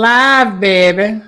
Live, baby.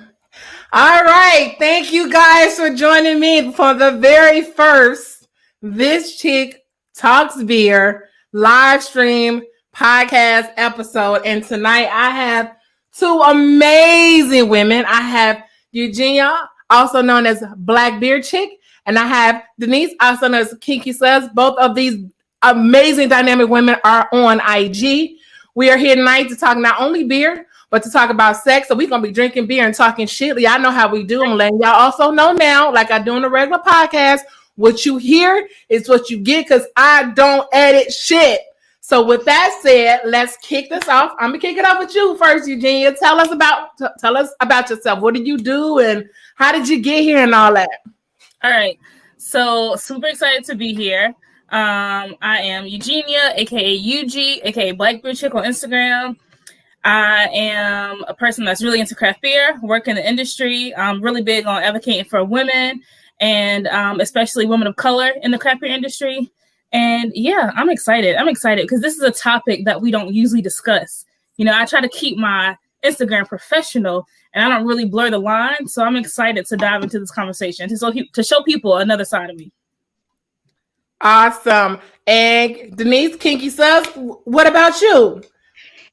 All right. Thank you guys for joining me for the very first This Chick Talks Beer live stream podcast episode. And tonight I have two amazing women. I have Eugenia, also known as BlackBeerChick, and I have Denise, also known as KinkySudz. Both of these amazing dynamic women are on IG. We are here tonight to talk not only beer, but to talk about sex. So we're going to be drinking beer and talking shit. Y'all know how we do. I'm letting y'all also know now, like I do on a regular podcast, what you hear is what you get because I don't edit shit. So with that said, let's kick this off. I'm going to kick it off with you first, Eugenia. Tell us about yourself. What did you do and how did you get here and all that? All right. So super excited to be here. I am Eugenia, aka UG, aka BlackBeerChick on Instagram. I am a person that's really into craft beer, work in the industry. I'm really big on advocating for women and especially women of color in the craft beer industry. And yeah, I'm excited. Because this is a topic that we don't usually discuss. You know, I try to keep my Instagram professional and I don't really blur the line. So I'm excited to dive into this conversation to show people another side of me. Awesome. And Denise, KinkySudz, what about you?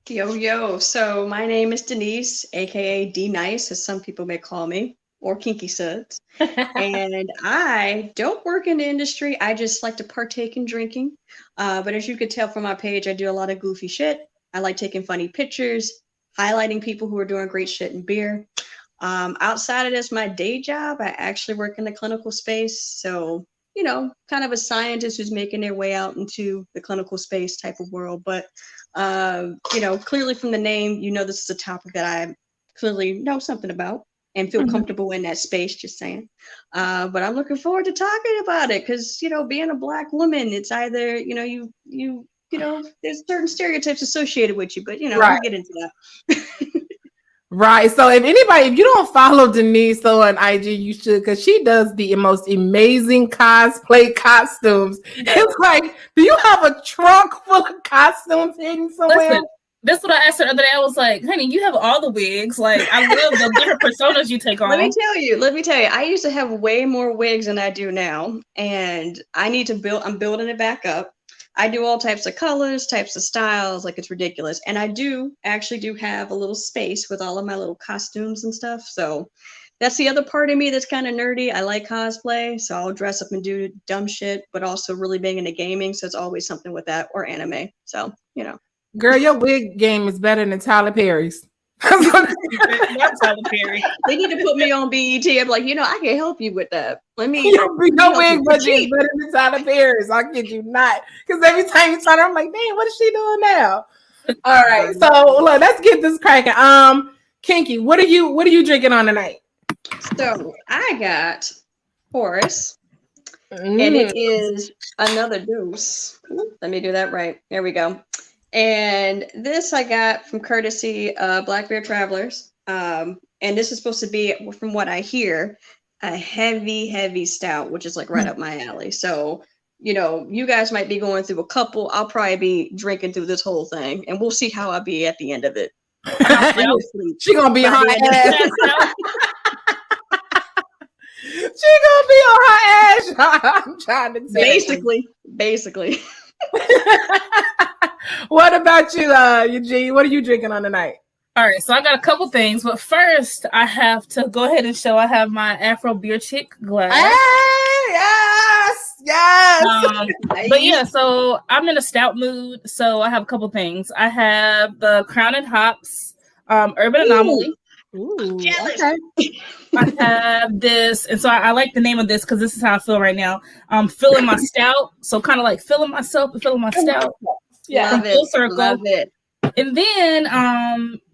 Yo. So my name is Denise, aka D Nice, as some people may call me, or KinkySudz. And I don't work in the industry. I just like to partake in drinking. But as you could tell from my page, I do a lot of goofy shit. I like taking funny pictures, highlighting people who are doing great shit in beer. Outside of this, my day job, I actually work in the clinical space. So, you know, kind of a scientist who's making their way out into the clinical space type of world. But you know, clearly from the name, you know, this is a topic that I clearly know something about and feel comfortable in that space, just saying. But I'm looking forward to talking about it because, you know, being a Black woman, it's either, you know, you know, there's certain stereotypes associated with you, but, you know, right. We'll get into that. Right. So if you don't follow Denise on IG, you should, because she does the most amazing cosplay costumes. It's like, do you have a trunk full of costumes hidden somewhere? Listen, that's what I asked her the other day. I was like, honey, you have all the wigs. Like, I love the different personas you take on. Let me tell you, I used to have way more wigs than I do now. And I'm building it back up. I do all types of colors, types of styles, like it's ridiculous. And I actually do have a little space with all of my little costumes and stuff. So that's the other part of me that's kind of nerdy. I like cosplay, so I'll dress up and do dumb shit, but also really big into gaming. So it's always something with that or anime. So, you know. Girl, your wig game is better than Tyler Perry's. Not Tyler Perry. They need to put me on BET. I'm like, you know, I can help you with that. Let me. Your wig budget is better than Tyler Perry's. I kid you not. Because every time you turn, I'm like, dang, what is she doing now? All right, so look, let's get this cracking. Kinky, what are you drinking on tonight? So I got Horus, and it is another dose. Let me do that right. There we go. And this I got from courtesy Black Beer Travelers. And this is supposed to be, from what I hear, a heavy stout, which is like right up my alley. So, you know, you guys might be going through a couple. I'll probably be drinking through this whole thing, and we'll see how I'll be at the end of it. She gonna be on her ass. She gonna be on her ass. I'm trying to say basically. What about you, Eugene? What are you drinking on tonight? All right, so I got a couple things, but first I have to go ahead and show I have my Afro Beer Chick glass. Hey, yes. But yeah, so I'm in a stout mood, so I have a couple things. I have the Crown and Hops Urban Anomaly. Ooh, okay. I have this, and so I like the name of this because this is how I feel right now. I'm filling my stout, so kind of like filling myself and filling my stout. Yeah, full circle. Love it. And then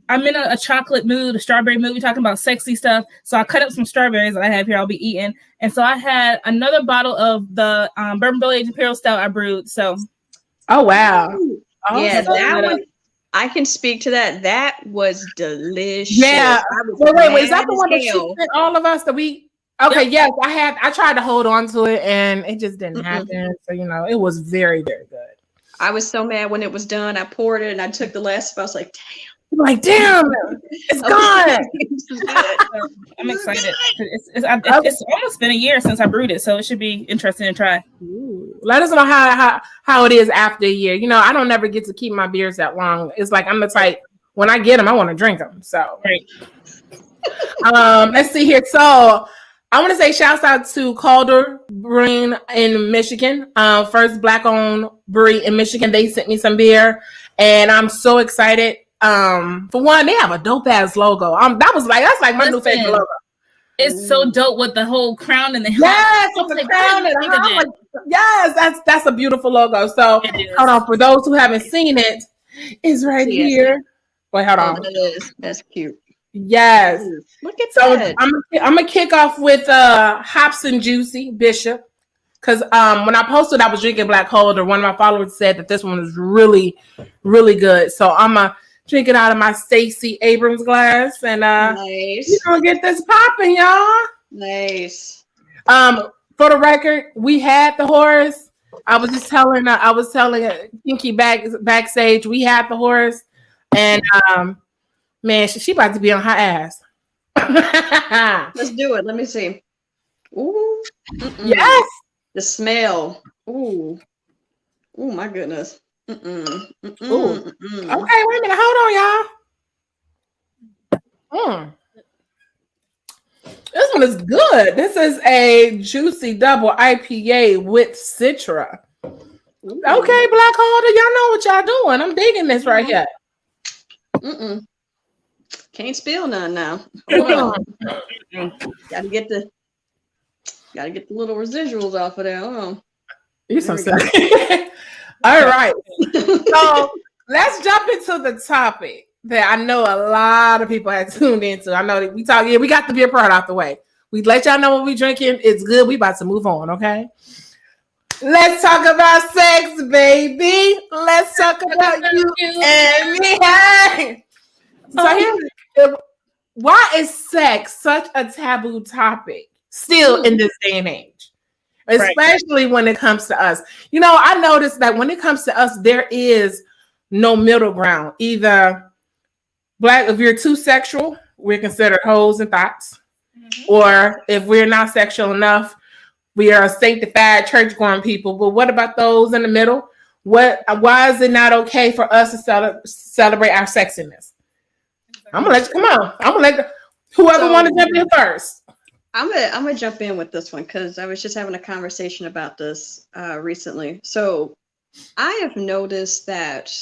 I'm in a chocolate mood, a strawberry mood. We're talking about sexy stuff. So I cut up some strawberries that I have here. I'll be eating. And so I had another bottle of the Bourbon Barrel Aged Imperial Stout I brewed. So, oh wow, yeah, that one. I can speak to that. That was delicious. Yeah. Wait. Is that the one that she sent all of us that we? Okay. Yep. Yes, I tried to hold on to it, and it just didn't happen. So it was very, very good. I was so mad when it was done. I poured it, and I took the last sip. I was like, You're like, damn, it's gone. I'm excited. It's almost been a year since I brewed it, so it should be interesting to try. Ooh. Let us know how it is after a year. You know, I don't never get to keep my beers that long. It's like I'm the type, when I get them, I want to drink them. So, right. Let's see here. So, I want to say shouts out to Calder Brewing in Michigan. First Black-owned brewery in Michigan. They sent me some beer, and I'm so excited. For one, they have a dope ass logo. That's like my new favorite logo. It's so dope with the whole crown and the yes, with the crown and the like, yes, that's a beautiful logo. So hold on, for those who haven't seen it, it's right here. Wait, hold on. That's cute. Yes. Ooh, look at that. I'm gonna kick off with Hops and Juicy Bishop. Because when I posted I was drinking Black Holder, one of my followers said that this one was really, really good. So I'm gonna drink it out of my Stacey Abrams glass, and nice. We're gonna get this popping, y'all. Nice. For the record, we had the horse. I was telling Kinky backstage, we had the horse, and man, she about to be on her ass. Let's do it. Let me see. Ooh. Mm-mm. Yes. The smell. Ooh. Ooh, my goodness. Mm-mm. Mm-mm. Ooh. Mm-mm. Okay, wait a minute. Hold on, y'all. This one is good. This is a juicy double IPA with Citra. Ooh. Okay, Black Holder, y'all know what y'all doing. I'm digging this right here. Mm-mm. Can't spill none now. Hold on. Gotta get the little residuals off of there. Hold on. You so silly. All right. So let's jump into the topic that I know a lot of people have tuned into. I know that we got the beer part out the way. We let y'all know what we drinking. It's good. We about to move on, okay? Let's talk about sex, baby. Let's talk about you and me. Hey. So why is sex such a taboo topic still in this day and age? Especially when it comes to us. You know, I noticed that when it comes to us, there is no middle ground. Either if you're too sexual, we're considered hoes and thoughts. Mm-hmm. Or if we're not sexual enough, we are sanctified church-going people. But what about those in the middle? Why is it not okay for us to celebrate our sexiness? I'm gonna let you come on. I'm gonna let whoever want to jump in first. I'm gonna jump in with this one because I was just having a conversation about this recently. So I have noticed that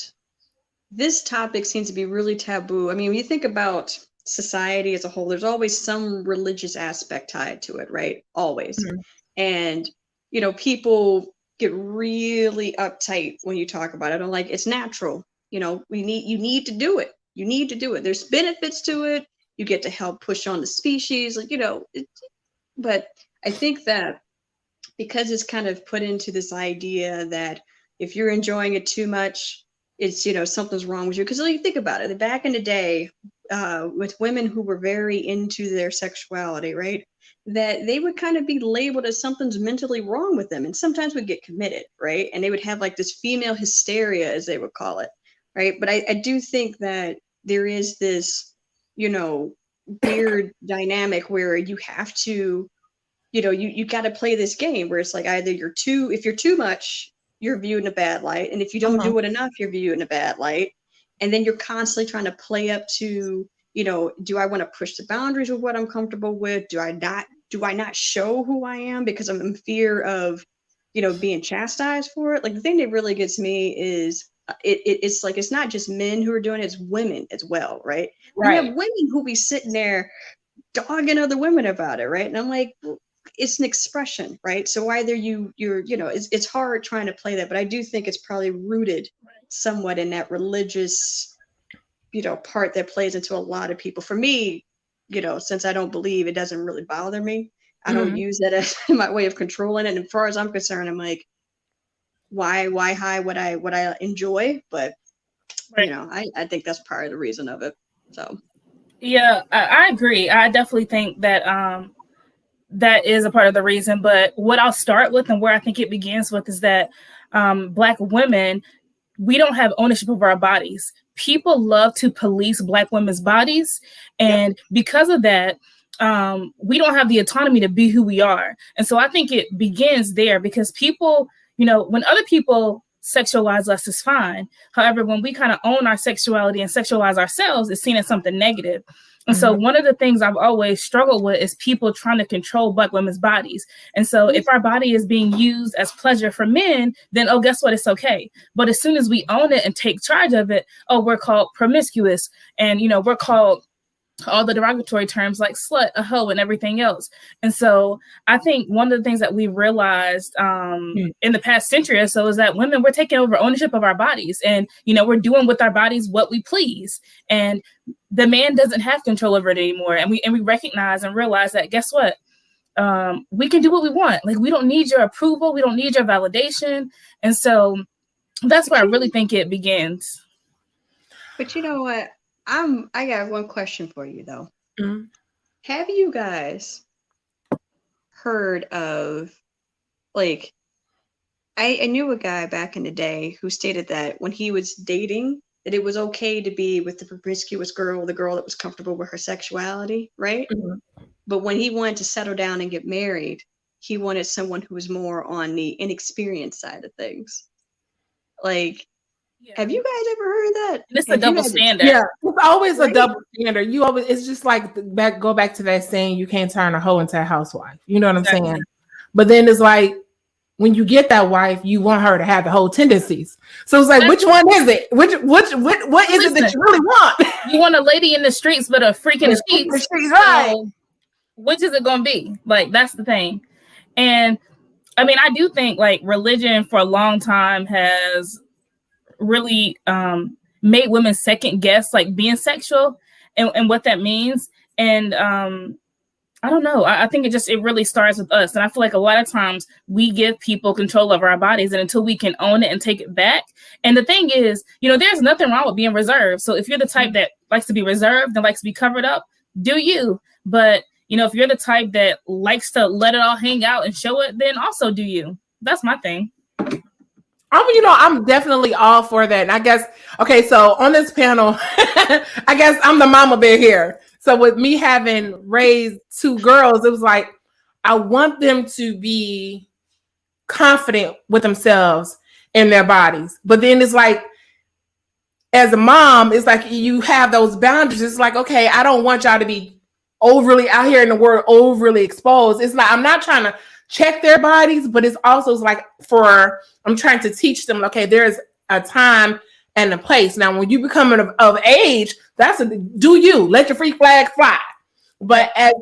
this topic seems to be really taboo. I mean, when you think about society as a whole, there's always some religious aspect tied to it, right? Always. Mm-hmm. And you know, people get really uptight when you talk about it. I'm like, it's natural. You know, you need to do it. You need to do it. There's benefits to it. You get to help push on the species, like, you know, but I think that because it's kind of put into this idea that if you're enjoying it too much, it's, you know, something's wrong with you. Because you think about it, back in the day, with women who were very into their sexuality, right, that they would kind of be labeled as something's mentally wrong with them, and sometimes would get committed, right, and they would have like this female hysteria, as they would call it, right. But I do think that there is this, you know, weird dynamic where you have to, you know, you got to play this game where it's like either if you're too much, you're viewed in a bad light, and if you don't do it enough, you're viewed in a bad light, and then you're constantly trying to play up to, you know, do I want to push the boundaries of what I'm comfortable with? Do I not show who I am because I'm in fear of, you know, being chastised for it? Like, the thing that really gets me is it's like, it's not just men who are doing it, it's women as well, right? We have women who be sitting there dogging other women about it, right? And I'm like, it's an expression, right? So either you're, you know, it's hard trying to play that, but I do think it's probably rooted somewhat in that religious, you know, part that plays into a lot of people. For me, you know, since I don't believe, it doesn't really bother me. I don't use that as my way of controlling it. And as far as I'm concerned, I'm like, why hide what I enjoy? But you know, I think that's part of the reason of it. So yeah, I agree. I definitely think that that is a part of the reason. But what I'll start with and where I think it begins with is that Black women, we don't have ownership of our bodies. people love to police Black women's bodies. And because of that, we don't have the autonomy to be who we are. And so I think it begins there, because people, you know, when other people sexualize us is fine. However, when we kind of own our sexuality and sexualize ourselves, it's seen as something negative. And so one of the things I've always struggled with is people trying to control Black women's bodies. And so if our body is being used as pleasure for men, then, oh, guess what? It's okay. But as soon as we own it and take charge of it, oh, we're called promiscuous. And, you know, we're called all the derogatory terms like slut, a hoe, and everything else. And so I think one of the things that we realized in the past century or so is that women, we're taking over ownership of our bodies, and, you know, we're doing with our bodies what we please. And the man doesn't have control over it anymore. And we recognize and realize that, guess what? We can do what we want. Like, we don't need your approval. We don't need your validation. And so that's where I really think it begins. But you know what? I got one question for you though. Have you guys heard of, like, I knew a guy back in the day who stated that when he was dating, that it was okay to be with the promiscuous girl, the girl that was comfortable with her sexuality, right? But when he wanted to settle down and get married, he wanted someone who was more on the inexperienced side of things. Like, have you guys ever heard that? It's a double standard. Yeah, it's always a double standard. You always, it's just like go back to that saying, you can't turn a hoe into a housewife. You know what I'm saying? But then it's like, when you get that wife, you want her to have the whole tendencies. So it's like, which one is it? What is it that you really want? You want a lady in the streets, but a freak in the streets, right? So which is it going to be? Like, that's the thing. And I mean, I do think like religion for a long time has really made women second guess like being sexual and what that means. And I don't know. I think it really starts with us. And I feel like a lot of times we give people control over our bodies, and until we can own it and take it back. And the thing is, you know, there's nothing wrong with being reserved. So if you're the type that likes to be reserved and likes to be covered up, do you. But, you know, if you're the type that likes to let it all hang out and show it, then also do you. That's my thing. You know, I'm definitely all for that. And I guess, okay, so on this panel, I guess I'm the mama bear here. So with me having raised two girls, it was like, I want them to be confident with themselves and their bodies. But then it's like, as a mom, it's like you have those boundaries. It's like, okay, I don't want y'all to be overly out here in the world, overly exposed. It's like, I'm not trying to check their bodies, but it's also like I'm trying to teach them, okay, there's a time and a place. Now, when you become of age, do you let your free flag fly? But as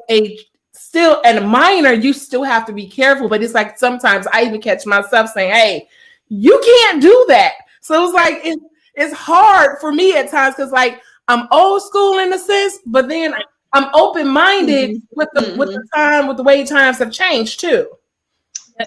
still a minor, you still have to be careful. But it's like, sometimes I even catch myself saying, hey, you can't do that. So it's like, it's hard for me at times, because like I'm old school in a sense, but then I'm open-minded with the way times have changed too.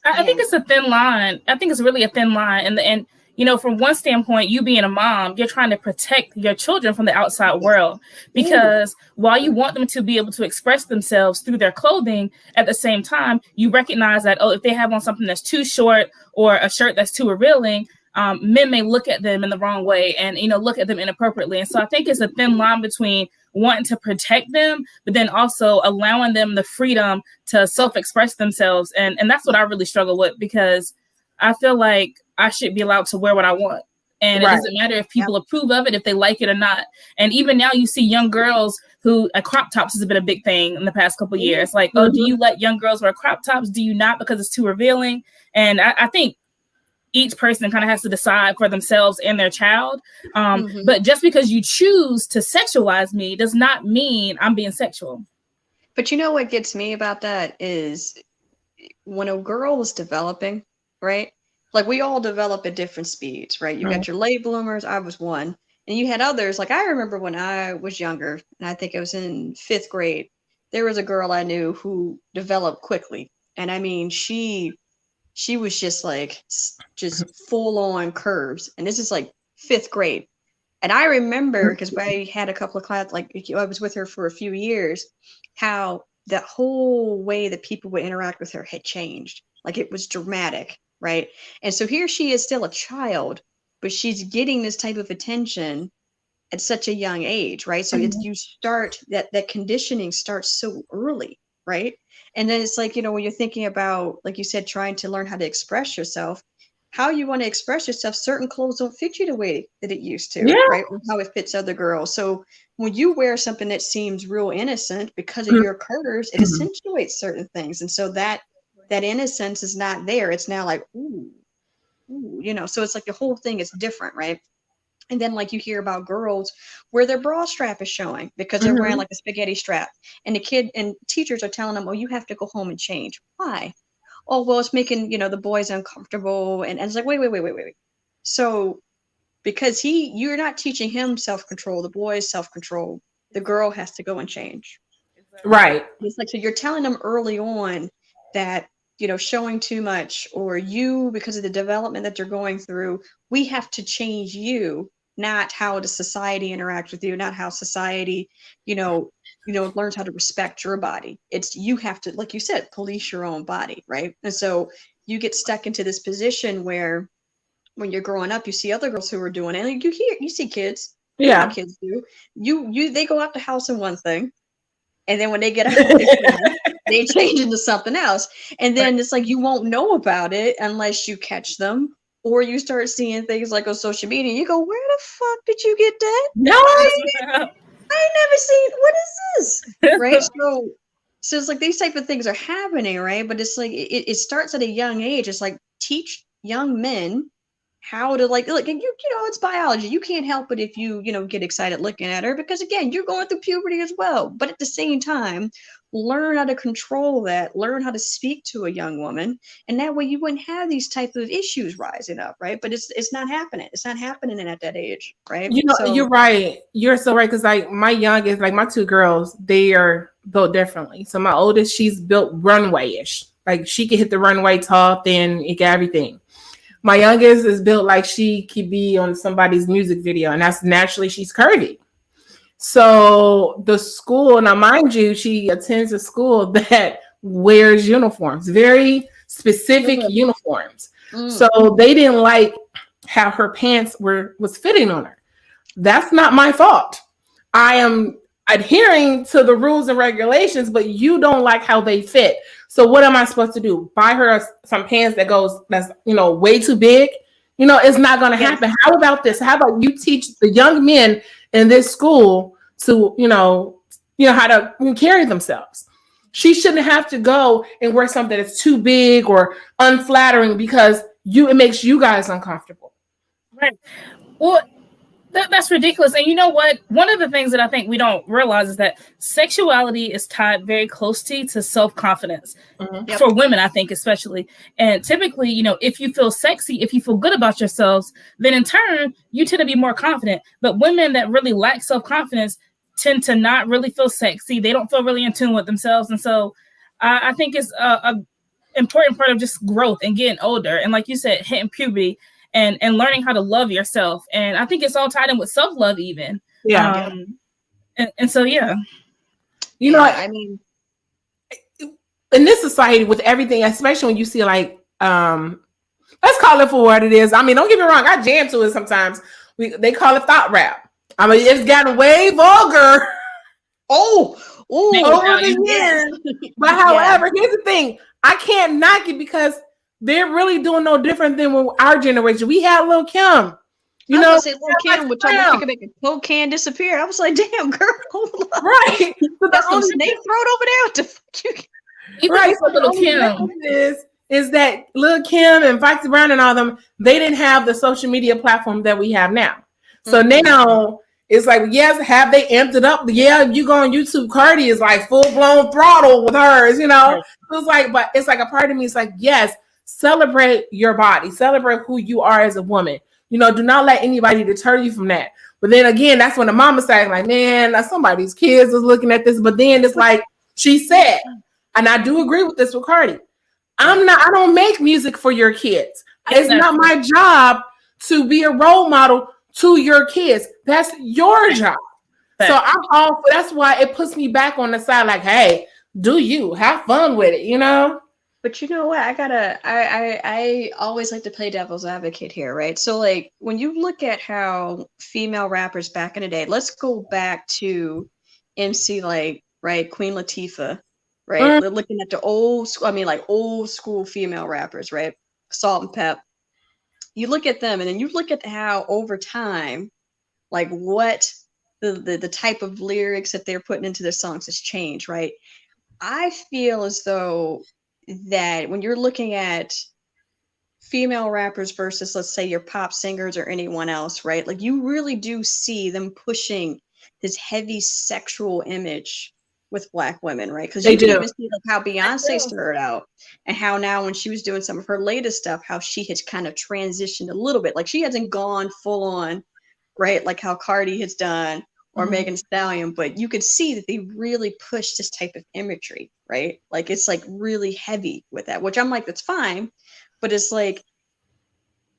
I think it's a thin line. I think it's really a thin line. And you know, from one standpoint, you being a mom, you're trying to protect your children from the outside world, because while you want them to be able to express themselves through their clothing, at the same time, you recognize that, oh, if they have on something that's too short or a shirt that's too revealing, men may look at them in the wrong way and, you know, look at them inappropriately. And so I think it's a thin line between wanting to protect them, but then also allowing them the freedom to self-express themselves. And that's what I really struggle with, because I feel like I should be allowed to wear what I want. And it doesn't matter if people approve of it, if they like it or not. And even now you see young girls who crop tops has been a big thing in the past couple of years. Like, oh, do you let young girls wear crop tops? Do you not, because it's too revealing? And I think each person kind of has to decide for themselves and their child. But just because you choose to sexualize me does not mean I'm being sexual. But you know what gets me about that is when a girl is developing, right? Like, we all develop at different speeds, right? You got your late bloomers. I was one. And you had others. Like, I remember when I was younger, and I think I was in 5th grade, there was a girl I knew who developed quickly. And I mean, she was just like, just full on curves. And this is like 5th grade. And I remember, because I had a couple of classes, like I was with her for a few years, how the whole way that people would interact with her had changed. Like, it was dramatic, right? And so here she is, still a child, but she's getting this type of attention at such a young age, right? So it's, you start that conditioning starts so early, right? And then it's like, you know, when you're thinking about, like you said, trying to learn how to express yourself, how you want to express yourself, certain clothes don't fit you the way that it used to, right? Or how it fits other girls. So when you wear something that seems real innocent because of your curves, it accentuates certain things. And so that innocence is not there. It's now like, ooh, you know, so it's like the whole thing is different, right? And then like you hear about girls where their bra strap is showing because they're wearing like a spaghetti strap, and the kid and teachers are telling them, oh, you have to go home and change. Why? Oh, well, it's making, you know, the boys uncomfortable. And it's like, wait. So because you're not teaching him self-control, the boy's self-control, the girl has to go and change. Right. It's like, so you're telling them early on that, you know, showing too much, or you, because of the development that you're going through, we have to change you, not how does society interact with you, not how society, you know, learns how to respect your body. It's, you have to, like you said, police your own body, right? And so you get stuck into this position where when you're growing up, you see other girls who are doing it, and you see kids, yeah, kids do, they go out the house in one thing, and then when they get out, they change into something else. And then it's like, you won't know about it unless you catch them, or you start seeing things like on social media. You go, where the fuck did you get that? no, I never seen, what is this? Right? So it's like these type of things are happening, right? But it's like, it starts at a young age. It's like, teach young men how to like, look, and you know, it's biology. You can't help it if you know, get excited looking at her, because again, you're going through puberty as well. But at the same time, learn how to control that, learn how to speak to a young woman, and that way you wouldn't have these type of issues rising up, right? But it's not happening. It's not happening at that age, right? you know, So, you're right. You're so right. Because like my youngest, like my two girls, they are built differently. So my oldest, she's built runway-ish. Like she can hit the runway tall, thin, it got everything. My youngest is built like she could be on somebody's music video, and that's naturally she's curvy. So the school, now mind you, she attends a school that wears uniforms, very specific uniforms. So they didn't like how her pants was fitting on her. That's not my fault. I am adhering to the rules and regulations, but you don't like how they fit. So what am I supposed to do? Buy her some pants that's you know, way too big? You know, it's not going to happen. How about this? How about you teach the young men in this school to, you know how to carry themselves? She shouldn't have to go and wear something that's too big or unflattering because it makes you guys uncomfortable. Right. Well, that's ridiculous. And you know what? One of the things that I think we don't realize is that sexuality is tied very closely to self-confidence for women, I think, especially. And typically, you know, if you feel sexy, if you feel good about yourselves, then in turn, you tend to be more confident. But women that really lack self-confidence tend to not really feel sexy. They don't feel really in tune with themselves. And so I think it's a important part of just growth and getting older. And like you said, hitting puberty. And learning how to love yourself. And I think it's all tied in with self-love even. Yeah. And so, yeah. You know, I mean, in this society with everything, especially when you see like, let's call it for what it is. I mean, don't get me wrong. I jam to it sometimes. They call it thought rap. I mean, it's gotten way vulgar. Over the years. But however, here's the thing. I can't knock it because they're really doing no different than when our generation. We had Lil' Kim. You know, Lil' Kim would talk about you can make a Coke can disappear. I was like, damn, girl, hold on. Right. So that's some snake throat over there. Right. So Lil' Kim is that Lil' Kim and Foxy Brown and all them, they didn't have the social media platform that we have now. So now it's like, yes, have they amped it up? Yeah, you go on YouTube, Cardi is like full-blown throttle with hers, you know. Right. So it's like, but it's like a part of me, it's like, yes, celebrate your body, celebrate who you are as a woman. You know, do not let anybody deter you from that. But then again, that's when the mama saying like, man, somebody's kids is looking at this. But then it's like she said, and I do agree with this with Cardi. I don't make music for your kids. It's not my job to be a role model to your kids. That's your job. So I'm all for, that's why it puts me back on the side like, hey, do you have fun with it, you know? But you know what? I always like to play devil's advocate here, right? So like when you look at how female rappers back in the day, let's go back to MC like, right, Queen Latifah, right? Mm. We're looking at the old school, I mean like old school female rappers, right? Salt and Pep. You look at them and then you look at how over time, like what the type of lyrics that they're putting into their songs has changed, right? I feel as though that when you're looking at female rappers versus, let's say, your pop singers or anyone else, right? Like you really do see them pushing this heavy sexual image with Black women, right? Because They you can do. even see like how Beyonce started out and how now when she was doing some of her latest stuff, how she has kind of transitioned a little bit. Like she hasn't gone full on, right? Like how Cardi has done or Megan Thee Stallion, but you could see that they really push this type of imagery, right? Like it's like really heavy with that, which I'm like, that's fine. But it's like,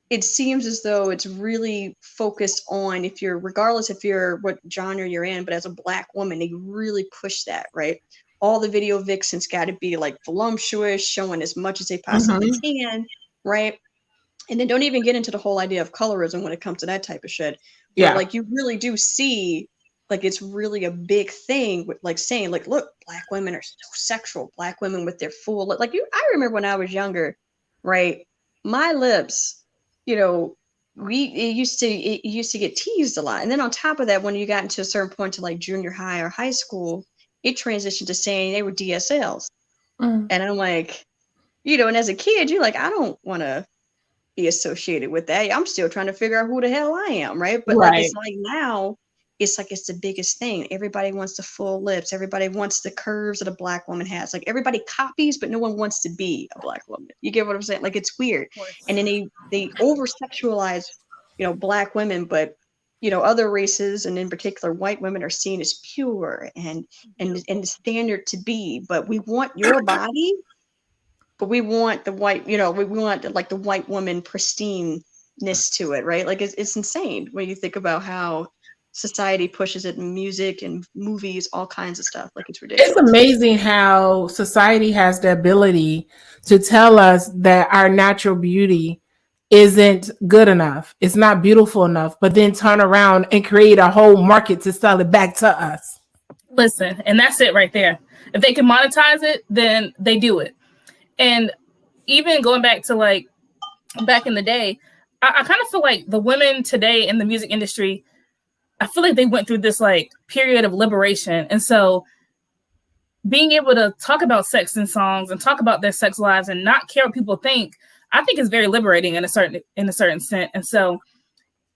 it seems as though it's really focused on if you're, regardless if you're what genre you're in, but as a Black woman, they really push that, right? All the video vixens got to be like voluptuous, showing as much as they possibly can, right? And then don't even get into the whole idea of colorism when it comes to that type of shit. But Yeah. like you really do see like it's really a big thing with like saying like, look, Black women are so sexual. Black women with their full like you. I remember when I was younger, right? My lips, you know, it used to get teased a lot. And then on top of that, when you got into a certain point to like junior high or high school, it transitioned to saying they were DSLs. And I'm like, you know, and as a kid, you're like, I don't want to be associated with that. I'm still trying to figure out who the hell I am, right? But like it's like now it's like it's the biggest thing. Everybody wants the full lips. Everybody wants the curves that a Black woman has. Like everybody copies, but no one wants to be a Black woman. You get what I'm saying? Like it's weird. And then they over sexualize, you know, Black women, but you know, other races and in particular white women are seen as pure and the standard to be. But we want your body, but we want the white, you know, we want like the white woman pristineness to it, right? Like it's insane when you think about how society pushes it in music and movies, all kinds of stuff. Like it's ridiculous. It's amazing how society has the ability to tell us that our natural beauty isn't good enough. It's not beautiful enough, but then turn around and create a whole market to sell it back to us. Listen, and that's it right there. If they can monetize it, then they do it. And even going back to like back in the day, I kind of feel like the women today in the music industry, I feel like they went through this like period of liberation. And so being able to talk about sex in songs and talk about their sex lives and not care what people think, I think is very liberating in a certain sense. And so,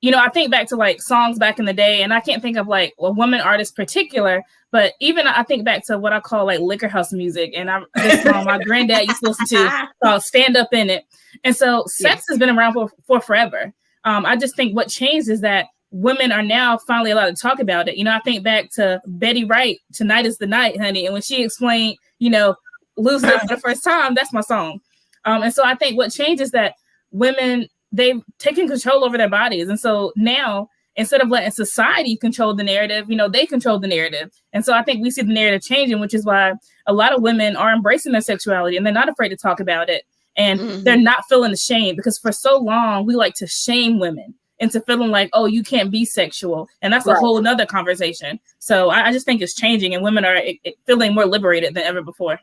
you know, I think back to like songs back in the day, and I can't think of like a woman artist particular, but even I think back to what I call like liquor house music. And this song my granddad used to listen to called Stand Up In It. And so sex has been around for forever. I just think what changed is that women are now finally allowed to talk about it. You know, I think back to Betty Wright, Tonight Is the Night, Honey. And when she explained, you know, losing it for the first time, that's my song. And so I think what changed is that women, they've taken control over their bodies. And so now, instead of letting society control the narrative, you know, they control the narrative. And so I think we see the narrative changing, which is why a lot of women are embracing their sexuality and they're not afraid to talk about it. And they're not feeling ashamed, because for so long, we like to shame women into feeling like, oh, you can't be sexual. And that's a whole nother conversation. So I just think it's changing, and women are feeling more liberated than ever before.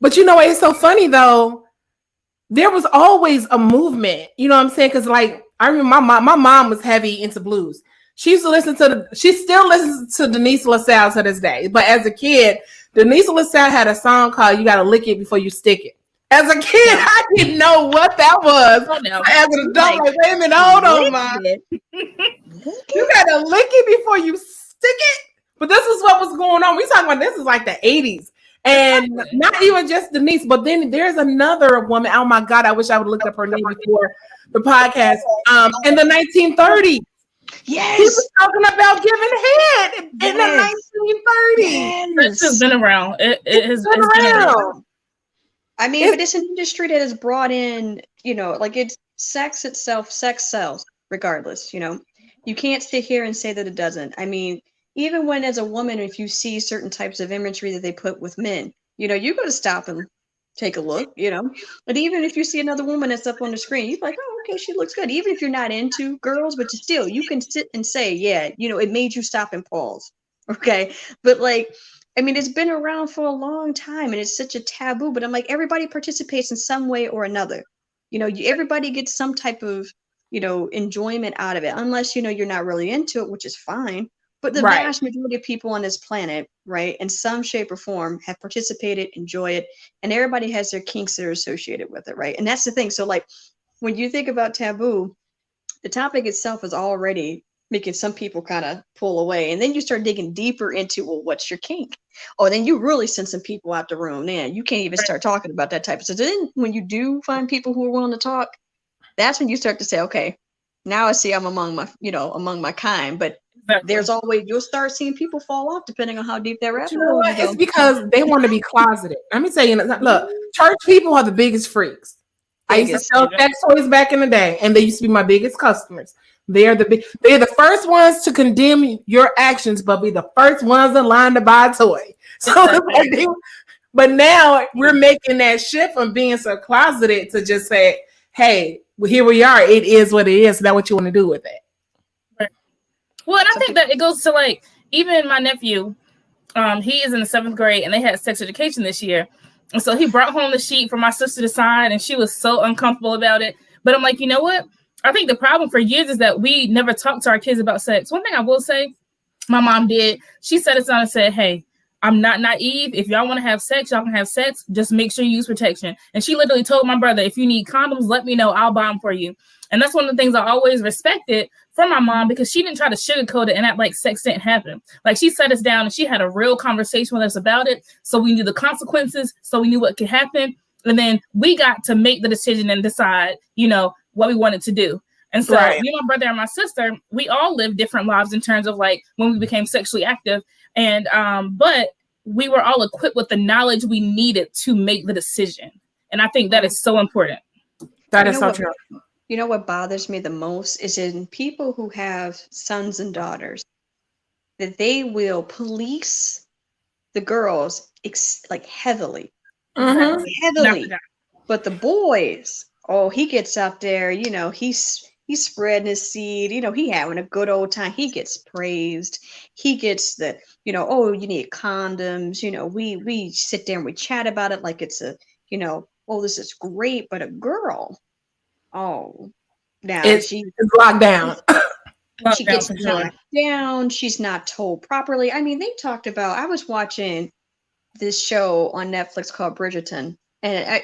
But you know, it's so funny though. There was always a movement, you know what I'm saying? Because like I remember my mom was heavy into blues. She used to listen to she still listens to Denise LaSalle to this day. But as a kid, Denise LaSalle had a song called "You Gotta Lick It Before You Stick It." As a kid, I didn't know what that was. Oh, no. As an adult, like, wait a minute, hold on, Mom. You gotta lick it before you stick it. But this is what was going on. We talking about this is like the 80s. And not even just Denise, but then there's another woman. Oh my God, I wish I would have looked up her name before the podcast. In the 1930s. Yes. He was talking about giving head in the 1930s. This has been around. It's been around. I mean, but it's an industry that has brought in, you know, like it's sex itself, sex sells regardless, you know. You can't sit here and say that it doesn't. I mean, even when as a woman, if you see certain types of imagery that they put with men, you know, you go to stop and take a look, you know. But even if you see another woman that's up on the screen, you're like, oh, okay, she looks good. Even if you're not into girls, but still, you can sit and say, yeah, you know, it made you stop and pause. Okay. But like, I mean, it's been around for a long time and it's such a taboo, but I'm like, everybody participates in some way or another. You know, everybody gets some type of, you know, enjoyment out of it, unless, you know, you're not really into it, which is fine. But the vast majority of people on this planet, right, in some shape or form have participated, enjoy it, and everybody has their kinks that are associated with it, right? And that's the thing. So like when you think about taboo, the topic itself is already making some people kind of pull away. And then you start digging deeper into, well, what's your kink? Oh, then you really send some people out the room. Man, you can't even start talking about that type of stuff. So then when you do find people who are willing to talk, that's when you start to say, okay, now I see I'm among my, you know, among my kind. But there's always, you'll start seeing people fall off depending on how deep that rabbit hole you go. It's because they want to be closeted. Let me tell you, look, church people are the biggest freaks. I used to sell sex toys back in the day, and they used to be my biggest customers. They're the first ones to condemn your actions, but be the first ones in line to buy a toy. So, but now we're making that shift from being so closeted to just say, hey, well, here we are. It is what it is. Now what you want to do with it? Right. Well, and I think that it goes to like, even my nephew, he is in the 7th grade and they had sex education this year. And so he brought home the sheet for my sister to sign and she was so uncomfortable about it. But I'm like, you know what? I think the problem for years is that we never talk to our kids about sex. One thing I will say, my mom did, she set us down and said, hey, I'm not naive. If y'all want to have sex, y'all can have sex. Just make sure you use protection. And she literally told my brother, if you need condoms, let me know. I'll buy them for you. And that's one of the things I always respected from my mom, because she didn't try to sugarcoat it and act like sex didn't happen. Like, she sat us down and she had a real conversation with us about it. So we knew the consequences. So we knew what could happen. And then we got to make the decision and decide, you know, what we wanted to do. And so me, my brother, and my sister, we all lived different lives in terms of like when we became sexually active. And but we were all equipped with the knowledge we needed to make the decision. And I think that is so important. That is so true. You know what bothers me the most is in people who have sons and daughters, that they will police the girls like heavily. Heavily. But the boys, oh, he gets up there, you know, he's spreading his seed, you know, he having a good old time. He gets praised. He gets the, you know, oh, you need condoms. You know, we sit there and we chat about it like it's a, you know, oh, this is great. But a girl, oh, now she's locked down. She gets locked down. She's not told properly. I mean, they talked about, I was watching this show on Netflix called Bridgerton. And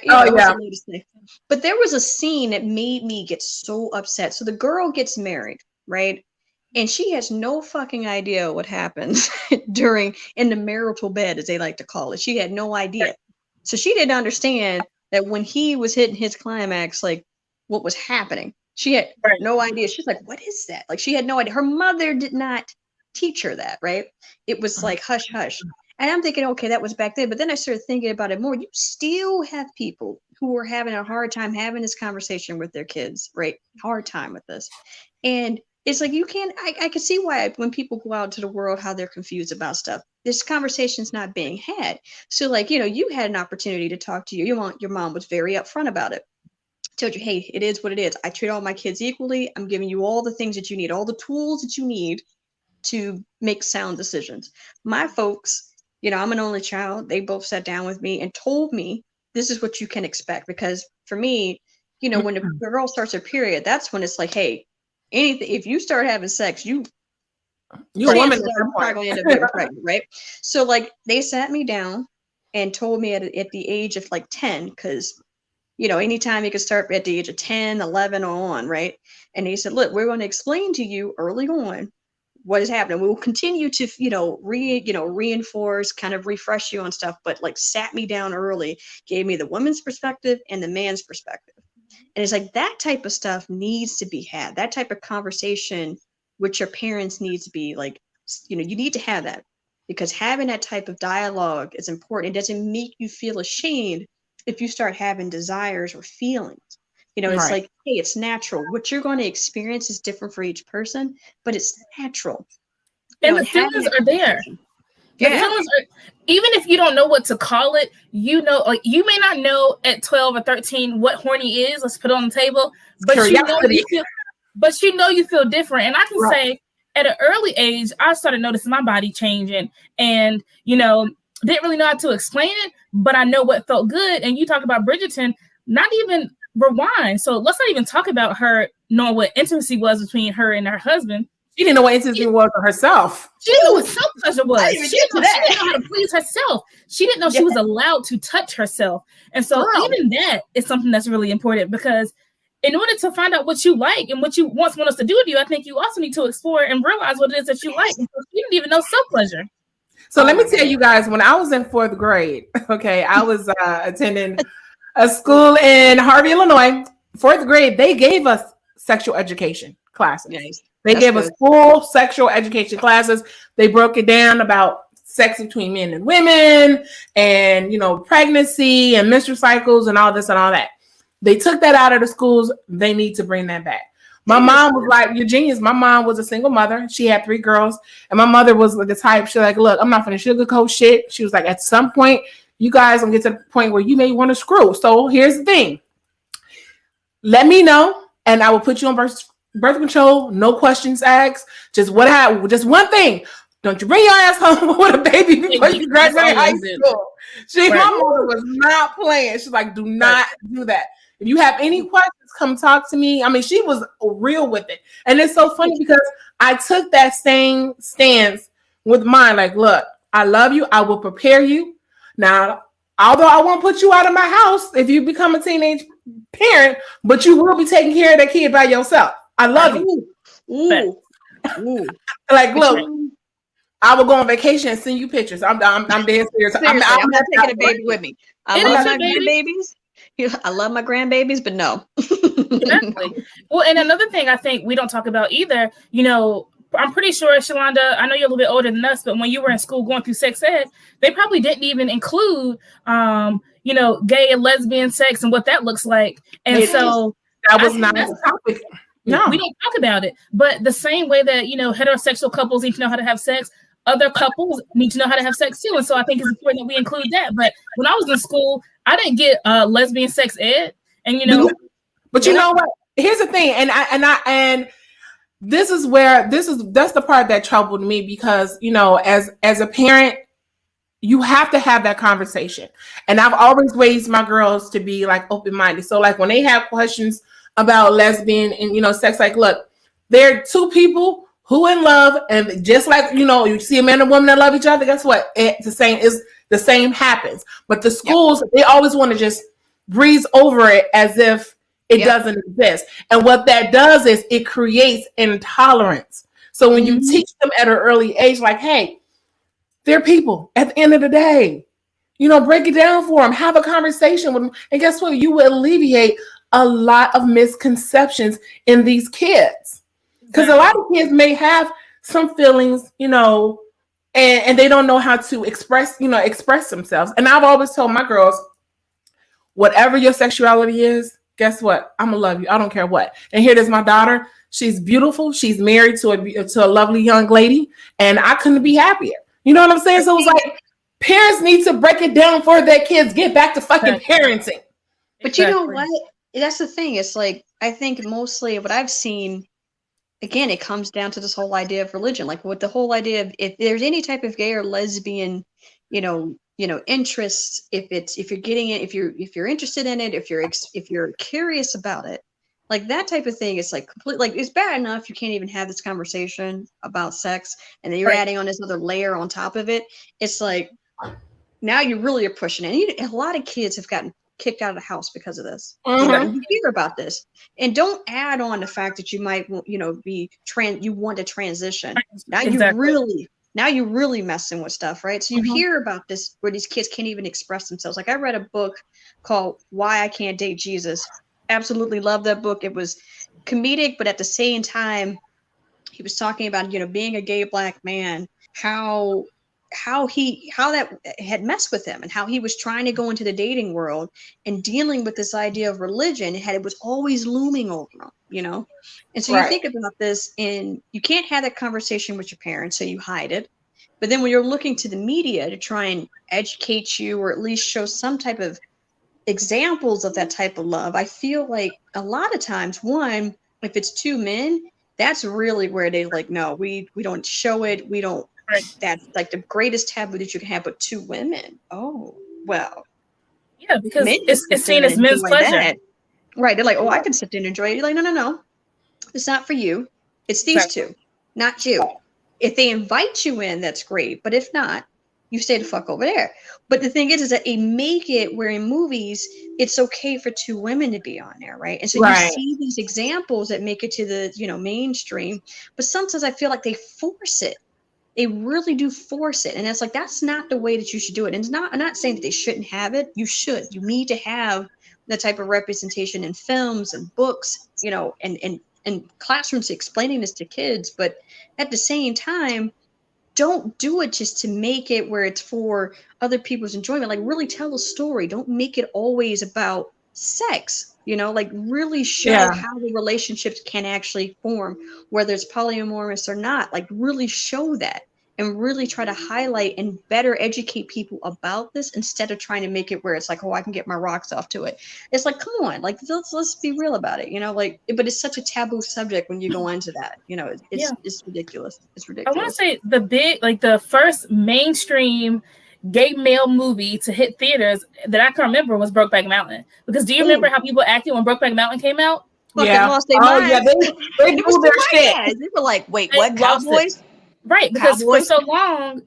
but there was a scene that made me get so upset. So the girl gets married, right? And she has no fucking idea what happens in the marital bed, as they like to call it. She had no idea. So she didn't understand that when he was hitting his climax, like what was happening. She had no idea. She's like, what is that? Like, she had no idea. Her mother did not teach her that, right? It was like hush, hush. And I'm thinking, okay, that was back then. But then I started thinking about it more. You still have people who are having a hard time having this conversation with their kids, right? Hard time with this. And it's like, you can't, I can see why when people go out to the world, how they're confused about stuff. This conversation's not being had. So like, you know, you had an opportunity to talk to your mom was very upfront about it. Told you, hey, it is what it is. I treat all my kids equally. I'm giving you all the things that you need, all the tools that you need to make sound decisions. My folks, you know, I'm an only child. They both sat down with me and told me this is what you can expect. Because for me, you know, when the girl starts her period, that's when it's like, hey, anything, if you start having sex, you're a woman, probably going to end up getting pregnant, right? So like, they sat me down and told me at the age of like 10, because, you know, anytime you could start at the age of 10, 11 on, right? And he said, look, we're going to explain to you early on what is happening. We will continue to, reinforce, kind of refresh you on stuff, but like sat me down early, gave me the woman's perspective and the man's perspective. And it's like, that type of stuff needs to be had. That type of conversation with your parents needs to be like, you know, you need to have that, because having that type of dialogue is important. It doesn't make you feel ashamed if you start having desires or feelings. You know, it's like, hey, it's natural. What you're going to experience is different for each person, but it's natural. And the feelings are there. Even if you don't know what to call it, you know, like you may not know at 12 or 13 what horny is. Let's put it on the table, but you know you feel different. And I can say at an early age, I started noticing my body changing, and you know, didn't really know how to explain it, but I know what felt good. And you talk about Bridgerton, not even rewind. So let's not even talk about her knowing what intimacy was between her and her husband. She didn't know what intimacy was for herself. She didn't know what self-pleasure was. She didn't know how to please herself. She didn't know she was allowed to touch herself. And so even that is something that's really important, because in order to find out what you like and what you want us to do with you, I think you also need to explore and realize what it is that you like. Because you didn't even know self-pleasure. So let me tell you guys, when I was in 4th grade, okay, I was attending a school in Harvey, Illinois. 4th grade, they gave us sexual education classes. Nice. They gave us full sexual education classes. They broke it down about sex between men and women, and, you know, pregnancy and menstrual cycles and all this and all that. They took that out of the schools. They need to bring that back. My mom was like, "You're genius." My mom was a single mother. She had 3 girls. And my mother was the type, she's like, "Look, I'm not going to sugarcoat shit." She was like, "At some point, you guys will get to the point where you may want to screw. So here's the thing. Let me know, and I will put you on birth control. No questions asked. Just one thing. Don't you bring your ass home with a baby before you graduate high school." My mother was not playing. She's like, "Do not do that. If you have any questions, come talk to me." I mean, she was real with it. And it's so funny because I took that same stance with mine. Like, look, I love you. I will prepare you. Now, although I won't put you out of my house if you become a teenage parent, but you will be taking care of that kid by yourself. I love you. Ooh. Like, look, I will go on vacation and send you pictures. I'm dead serious. I'm not taking a baby with me. I love my grandbabies. I love my grandbabies, but no. Exactly. Well, and another thing I think we don't talk about either, you know, I'm pretty sure, Shalonda, I know you're a little bit older than us, but when you were in school going through sex ed, they probably didn't even include, you know, gay and lesbian sex and what that looks like. And so that was not a topic. No, we don't talk about it. But the same way that, you know, heterosexual couples need to know how to have sex, other couples need to know how to have sex too. And so I think it's important that we include that. But when I was in school, I didn't get lesbian sex ed. And, you know, but you know what? Here's the thing. And that's the part that troubled me, because, you know, as a parent, you have to have that conversation. And I've always raised my girls to be like open-minded. So like when they have questions about lesbian and, you know, sex, like, look, they're 2 people who in love, and just like, you know, you see a man and woman that love each other, guess what? The same happens. But the schools, they always want to just breeze over it as if it doesn't exist. And what that does is it creates intolerance. So when you teach them at an early age, like, hey, they're people at the end of the day, you know, break it down for them, have a conversation with them. And guess what? You will alleviate a lot of misconceptions in these kids. Because a lot of kids may have some feelings, you know, and they don't know how to express themselves. And I've always told my girls, whatever your sexuality is, guess what? I'm gonna love you. I don't care what. And here is my daughter. She's beautiful. She's married to a lovely young lady, and I couldn't be happier. You know what I'm saying? So it's like parents need to break it down for their kids. Get back to fucking parenting. But you know what? That's the thing. It's like, I think mostly what I've seen, again, it comes down to this whole idea of religion. Like with the whole idea of, if there's any type of gay or lesbian, you know, interests, if you're getting it, if you're interested in it, if you're curious about it, like that type of thing is like complete, like it's bad enough you can't even have this conversation about sex, and then you're adding on this other layer on top of it. It's like, now you really are pushing it. And a lot of kids have gotten kicked out of the house because of this. You know, you hear about this, and don't add on the fact that you might, you know, you want to transition. Now you're really messing with stuff, right? So you hear about this where these kids can't even express themselves. Like I read a book called Why I Can't Date Jesus. Absolutely love that book. It was comedic, but at the same time, he was talking about, you know, being a gay Black man, how that had messed with him, and how he was trying to go into the dating world and dealing with this idea of religion. It was always looming over him, you know? And so you think about this, and you can't have that conversation with your parents, so you hide it. But then when you're looking to the media to try and educate you or at least show some type of examples of that type of love, I feel like a lot of times, one, if it's two men, that's really where they like, no, we don't show it. We don't, that's like the greatest taboo that you can have, but two women. Oh, well. Yeah, because it's seen as men's pleasure. That. Right. They're like, oh, I can sit there and enjoy it. You're like, no. It's not for you. It's these two, not you. If they invite you in, that's great. But if not, you stay the fuck over there. But the thing is that they make it where in movies, it's okay for two women to be on there, right? And so you see these examples that make it to the, mainstream. But sometimes I feel like they force it. They really do force it. And it's like, that's not the way that you should do it. And I'm not saying that they shouldn't have it. You should. You need to have the type of representation in films and books, and classrooms explaining this to kids. But at the same time, don't do it just to make it where it's for other people's enjoyment. Like, really tell a story. Don't make it always about sex, like really show how the relationships can actually form, whether it's polyamorous or not. Like, really show that and really try to highlight and better educate people about this instead of trying to make it where it's like, oh, I can get my rocks off to it. It's like, come on, like, let's be real about it, but it's such a taboo subject when you go into that, it's ridiculous. It's ridiculous. I want to say the first mainstream gay male movie to hit theaters that I can remember was Brokeback Mountain. Because do you remember how people acted when Brokeback Mountain came out? Yeah. Lost their minds. Yeah, they do their shit. They were like, wait, what? Cowboys? Right, because for so long,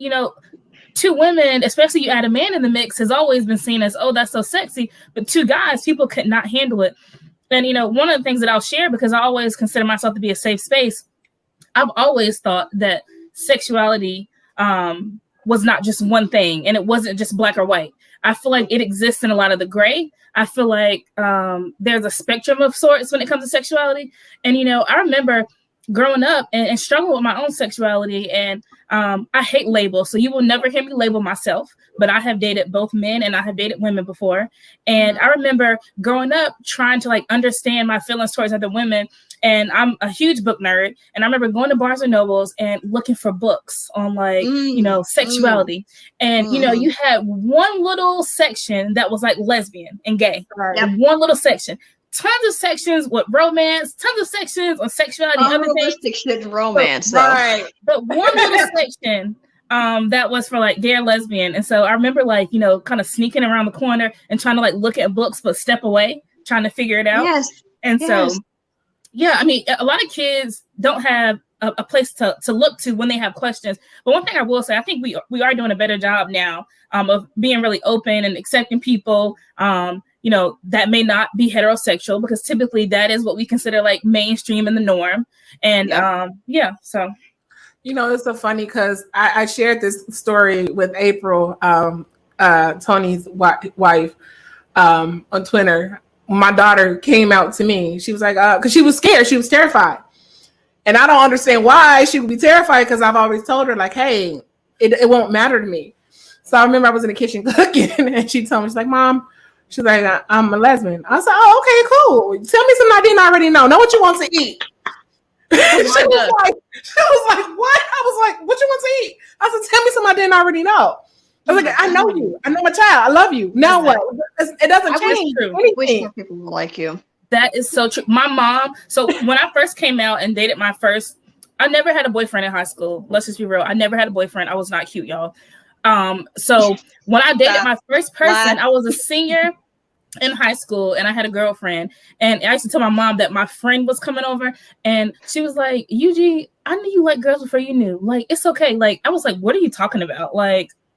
two women, especially you add a man in the mix, has always been seen as, oh, that's so sexy. But two guys, people could not handle it. And, one of the things that I'll share, because I always consider myself to be a safe space, I've always thought that sexuality was not just one thing, and it wasn't just black or white. I feel like it exists in a lot of the gray. I feel like there's a spectrum of sorts when it comes to sexuality. And, I remember growing up and struggling with my own sexuality, and I hate labels, so you will never hear me label myself, but I have dated both men and I have dated women before. And I remember growing up trying to understand my feelings towards other women, and I'm a huge book nerd, and I remember going to Barnes and Nobles and looking for books on sexuality. And you had one little section that was like lesbian and gay, one little section. Tons of sections with romance, tons of sections on sexuality, other things. Shit, romance, right? But one little section that was for gay and lesbian. And so I remember kind of sneaking around the corner and trying to look at books, but step away, trying to figure it out. Yes. And so, I mean, a lot of kids don't have a place to look to when they have questions. But one thing I will say, I think we are doing a better job now of being really open and accepting people. That may not be heterosexual, because typically that is what we consider mainstream and the norm. And so. It's so funny because I shared this story with April, Tony's wife, on Twitter. My daughter came out to me. She was like, because she was scared. She was terrified. And I don't understand why she would be terrified, because I've always told her, hey, it won't matter to me. So I remember I was in the kitchen cooking, and she told me, she's like, Mom, she's like, I'm a lesbian. I was like, oh, okay, cool. Tell me something I didn't already know. Know what you want to eat. She was like, what? I was like, what you want to eat? I said, tell me something I didn't already know. I was like, I know you. I know my child. I love you. Now what? It doesn't change anything. I wish more people were like you. That is so true. My mom, so when I first came out and dated I never had a boyfriend in high school. Let's just be real. I never had a boyfriend. I was not cute, y'all. So when I dated my first person, I was a senior in high school, and I had a girlfriend, and I used to tell my mom that my friend was coming over, and she was like, Eugene, I knew you liked girls before you knew. It's okay. I was like, what are you talking about?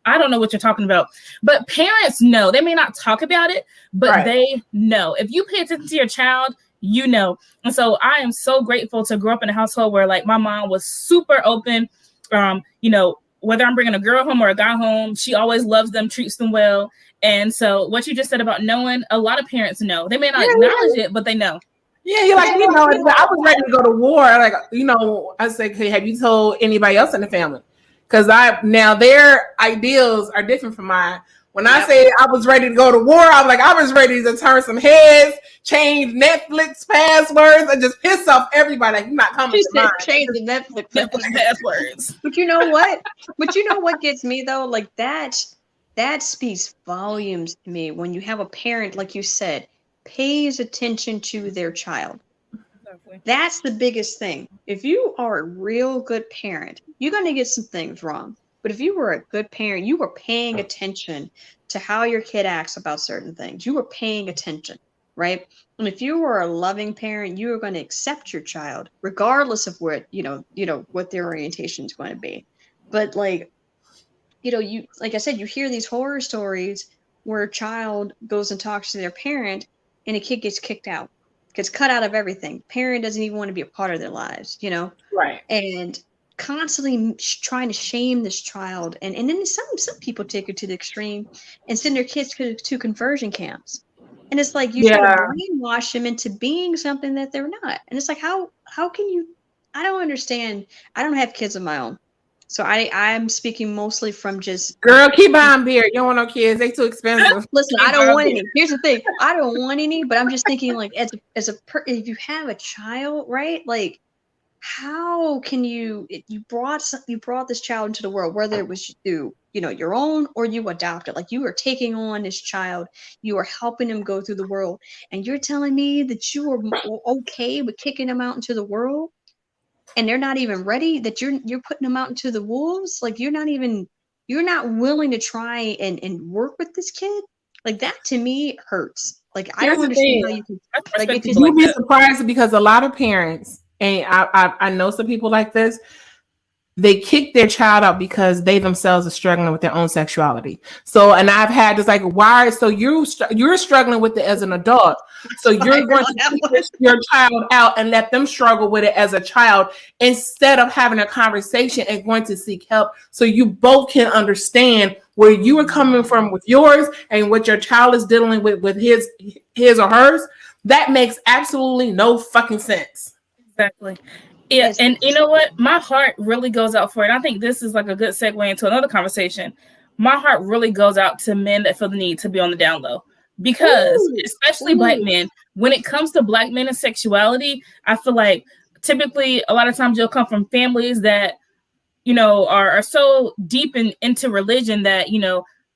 I don't know what you're talking about. But parents know. They may not talk about it, but they know. If you pay attention to your child, you know. And so I am so grateful to grow up in a household where my mom was super open. Whether I'm bringing a girl home or a guy home, she always loves them, treats them well. And so what you just said about knowing, a lot of parents know. They may not acknowledge it, but they know. Yeah, you're like, I was ready to go to war. I said, hey, have you told anybody else in the family? Because now their ideals are different from mine. When I said I was ready to go to war, I was like, I was ready to turn some heads, change Netflix passwords, and just piss off everybody. Like, you're not coming to mine. Change the Netflix passwords. But you know what? Gets me though? Like that speaks volumes to me when you have a parent, like you said, pays attention to their child. Exactly. That's the biggest thing. If you are a real good parent, you're going to get some things wrong. But if you were a good parent, you were paying attention to how your kid acts about certain things. You were paying attention, right? And if you were a loving parent, you were going to accept your child, regardless of what, what their orientation is going to be. But like I said, you hear these horror stories where a child goes and talks to their parent and a kid gets kicked out, gets cut out of everything. Parent doesn't even want to be a part of their lives, Right. And constantly trying to shame this child. And then some people take it to the extreme and send their kids to conversion camps. And it's like you try to brainwash them into being something that they're not. And it's like, how can you? I don't understand. I don't have kids of my own. So I'm speaking mostly from just girl, keep buying beer. You don't want no kids; they too expensive. Listen, I don't want any. Here's the thing: I don't want any, but I'm just thinking, like, if you have a child, right? Like, how can you brought this child into the world, whether it was your own or you adopted? Like, you are taking on this child, you are helping him go through the world, and you're telling me that you are okay with kicking him out into the world? And they're not even ready, that you're putting them out into the wolves. Like you're not willing to try and work with this kid. Like that to me hurts. Like I don't understand how you can. Like you'd be surprised because a lot of parents, and I know some people like this, they kick their child out because they themselves are struggling with their own sexuality. So, and I've had this like, why? So you're struggling with it as an adult. So you're going to kick your child out and let them struggle with it as a child instead of having a conversation and going to seek help. So you both can understand where you are coming from with yours and what your child is dealing with his or hers. That makes absolutely no fucking sense. Exactly. Yeah, and you know what? My heart really goes out for it. I think this is like a good segue into another conversation. My heart really goes out to men that feel the need to be on the down low. Because, especially Black men, when it comes to Black men and sexuality, I feel like typically a lot of times you'll come from families that, are so deep into religion that,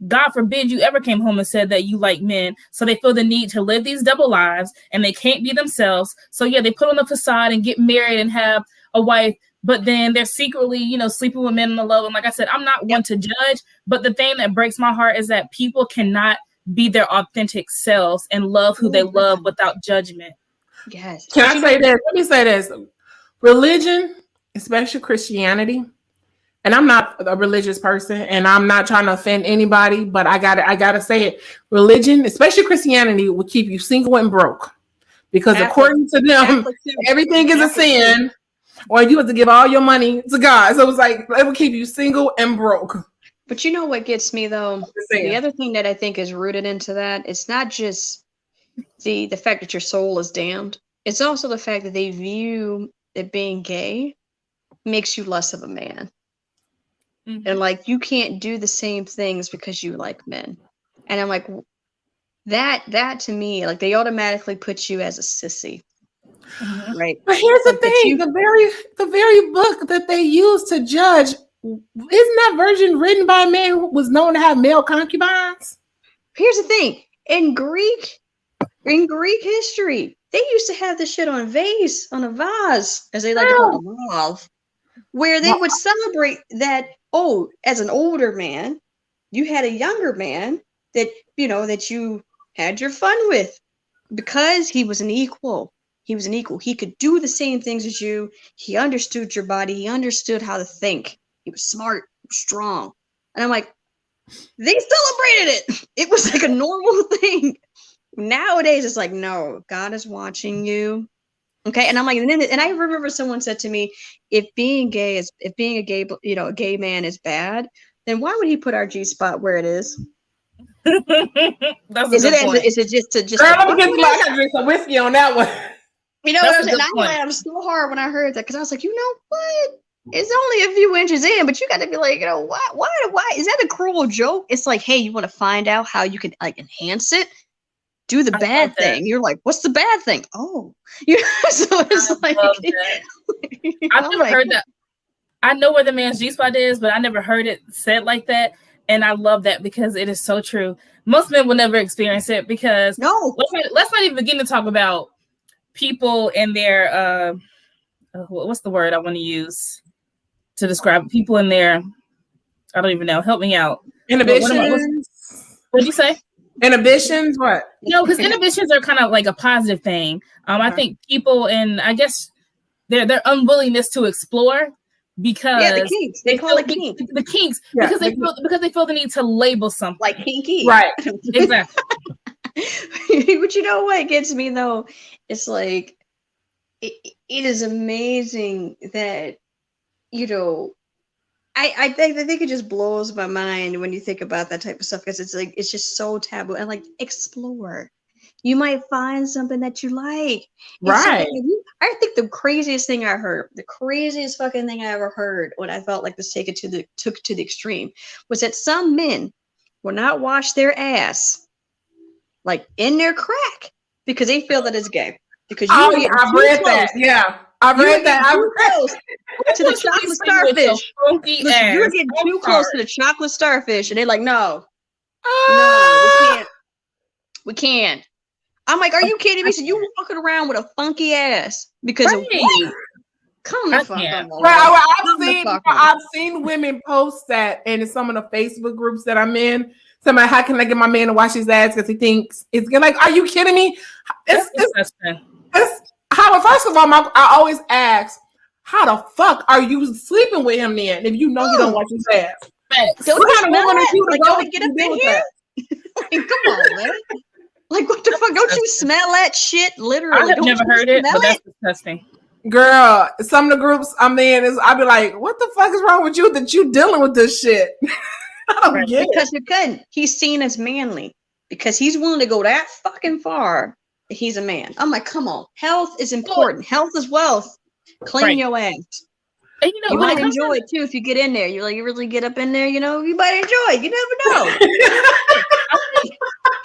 God forbid you ever came home and said that you like men. So they feel the need to live these double lives and they can't be themselves. So yeah, they put on the facade and get married and have a wife, but then they're secretly, sleeping with men in the low. And like I said, I'm not one to judge, but the thing that breaks my heart is that people cannot be their authentic selves and love who they love without judgment. Yes. Can I say this? Let me say this. Religion, especially Christianity, and I'm not a religious person and I'm not trying to offend anybody, but I gotta say it. Religion, especially Christianity, will keep you single and broke. Because according to them, everything is a sin, or you have to give all your money to God. So it's like it will keep you single and broke. But you know what gets me though? The other thing that I think is rooted into that, it's not just the fact that your soul is damned. It's also the fact that they view that being gay makes you less of a man. Mm-hmm. And like you can't do the same things because you like men. And I'm like, that to me, like they automatically put you as a sissy. Mm-hmm. Right. But here's the thing, the very book that they use to judge, isn't that version written by a man who was known to have male concubines? Here's the thing. In Greek history, they used to have this shit on a vase, as they like to call it, where they would celebrate that, as an older man, you had a younger man that you had your fun with because he was an equal. He was an equal. He could do the same things as you. He understood your body. He understood how to think. He was smart, strong. And I'm like, they celebrated it. It was like a normal thing. Nowadays, it's like, no, God is watching you. Okay. And I'm like, and I remember someone said to me, if being a gay man is bad, then why would he put our G-spot where it is? Is it just to Girl, I'm gonna drink some whiskey on that one. You know what I'm saying? I laughed so hard when I heard that because I was like, you know what? it's only a few inches in, but you got to be like, why? Is that a cruel joke? It's like, hey, you want to find out how you can like enhance it? Do the bad thing. You're like, what's the bad thing? Oh, so it's like, I've never heard that. I know where the man's G-spot is, but I never heard it said like that. And I love that because it is so true. Most men will never experience it because let's not even begin to talk about people in their what's the word I want to use to describe people in their, I don't even know. Help me out. Inhibitions. What did you say? Inhibitions? What? No, because inhibitions are kind of like a positive thing. I think people and I guess their unwillingness to explore because the kinks. They call it kinks. The kinks because they feel the need to label something like kinky. Right. Exactly. But you know what gets me though? It's like it is amazing that I think it just blows my mind when you think about that type of stuff because it's like it's just so taboo and like explore. You might find something that you like. Right. I think the craziest thing I heard, the craziest fucking thing I ever heard when I felt like this took to the extreme was that some men will not wash their ass like in their crack because they feel that it's gay. Because I've read that. Yeah. I've read that. To the chocolate starfish. Listen, you're getting too close to the chocolate starfish, and they're like, no, we can't. I'm like, are you kidding me? So you walking around with a funky ass because of what? Come the fuck on. Well, I've seen women post that in some of the Facebook groups that I'm in. Somebody, how can I get my man to wash his ass because he thinks it's good? Like, are you kidding me? It's how. First of all, I always ask, how the fuck are you sleeping with him then if you know he don't wash his ass? What kind of woman are you to go get up in here? Like, come on, man. Like, what the fuck? Don't you smell that shit? Literally, I have never heard it, but that's disgusting. Girl, some of the groups I'm in I'd be like, what the fuck is wrong with you that you dealing with this shit? I don't get it. Because you couldn't. He's seen as manly because he's willing to go that fucking far. He's a man. I'm like, come on. Health is important. Health is wealth. Clean your ass. And you might enjoy it too if you get in there. You really get up in there. You might enjoy it. You never know.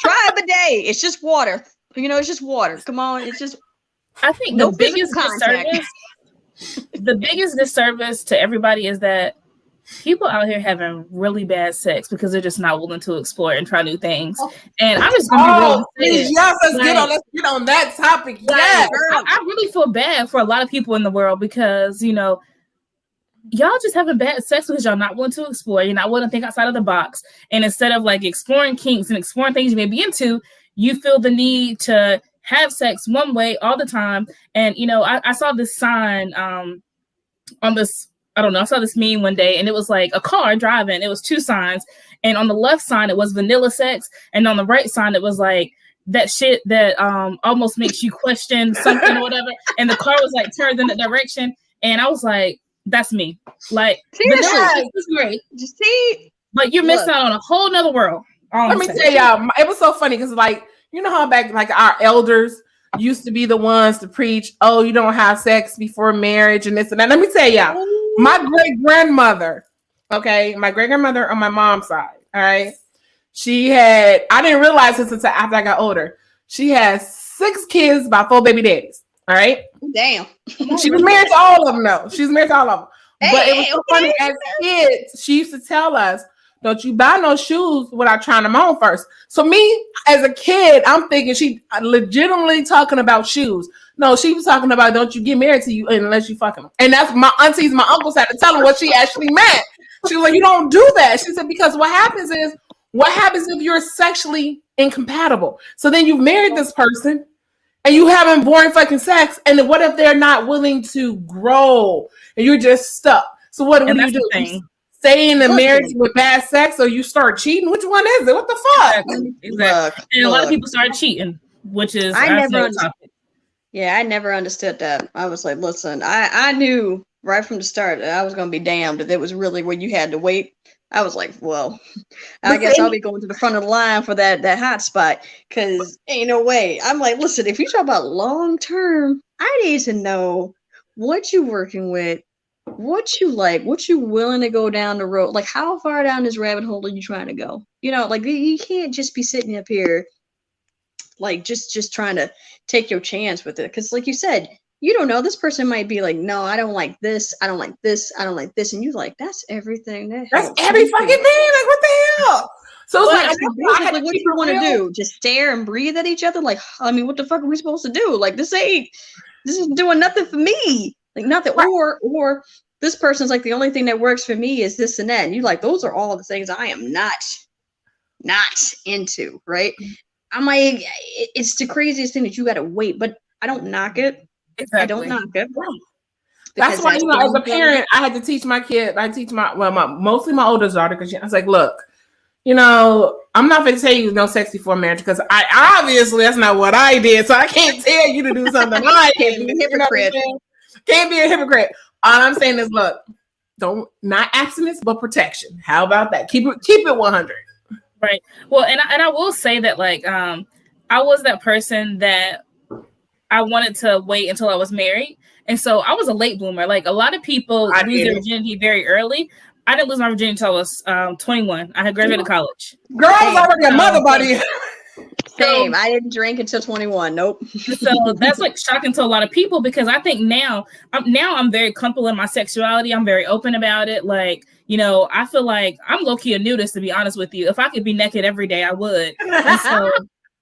Try a bidet. It's just water. It's just water. Come on. It's just. I think the biggest disservice to everybody is that people out here having really bad sex because they're just not willing to explore and try new things. And I'm just gonna be real. Yes, let's get on that topic. Yes, I really feel bad for a lot of people in the world because y'all just having bad sex because y'all not willing to explore. You're not willing to think outside of the box. And instead of like exploring kinks and exploring things you may be into, you feel the need to have sex one way all the time. And I saw this sign on this. I don't know. I saw this meme one day and it was like a car driving. It was two signs. And on the left sign, it was vanilla sex. And on the right sign, it was like that shit that almost makes you question something or whatever. And the car was like turned in that direction. And I was like, that's me. Like, vanilla is great. Just see. But you're missing out on a whole nother world. Let me tell y'all, it was so funny because like, how back like our elders used to be the ones to preach, oh, you don't have sex before marriage and this and that. Let me tell y'all. My great-grandmother, my great-grandmother on my mom's side, all right? I didn't realize this until after I got older. She has 6 kids by 4 baby daddies, all right? Damn. She was married to all of them, though. She was married to all of them. But it was so funny, as kids, she used to tell us, don't you buy no shoes without trying them on first. So me, as a kid, I'm thinking she legitimately talking about shoes. No, she was talking about don't you get married to you unless you fucking them. And that's my aunties, my uncles had to tell her what she actually meant. She was like, you don't do that. She said, because what happens if you're sexually incompatible? So then you've married this person and you having boring fucking sex. And then what if they're not willing to grow and you're just stuck? So what do you do? You stay in the marriage with bad sex or you start cheating? Which one is it? What the fuck? Exactly. And a lot of people start cheating, which is I never understood that. I was like, listen, I knew right from the start that I was going to be damned if it was really where you had to wait. I was like, well, I guess I'll be going to the front of the line for that hot spot because ain't no way. I'm like, listen, if you talk about long term, I need to know what you're working with, what you like, what you willing to go down the road. Like, how far down this rabbit hole are you trying to go? You know, like you can't just be sitting up here, like just trying to take your chance with it. Because, like you said, you don't know. This person might be like, no, I don't like this. I don't like this. I don't like this. And you like, that's everything. That's every fucking thing. Like, what the hell? So it's like, basically, what do you want to do? Just stare and breathe at each other? Like, I mean, what the fuck are we supposed to do? Like, this is doing nothing for me. Like, nothing. Right. Or this person's like, the only thing that works for me is this and that. And you like, those are all the things I am not into, right? I'm like, it's the craziest thing that you got to wait, but I don't knock it. Exactly. I don't knock it. Right. That's why, you know, as a parent, I had to teach my kid. Mostly my oldest daughter, because I was like, look, you know, I'm not going to tell you no sex before marriage, because I obviously that's not what I did. So I can't tell you to do something I can't be a hypocrite. Can't be a hypocrite. All I'm saying is, look, not abstinence, but protection. How about that? Keep it 100. Right. Well, and I will say that, like, I was that person that I wanted to wait until I was married. And so I was a late bloomer. Like, a lot of people lose their virginity very early. I didn't lose my virginity until I was 21. I had graduated college. Girl, I was already a mother buddy. Same. I didn't drink until 21. Nope. So that's like shocking to a lot of people, because I think now I'm very comfortable in my sexuality. I'm very open about it. Like, you know, I feel like I'm low-key a nudist, to be honest with you. If I could be naked every day, I would. And so,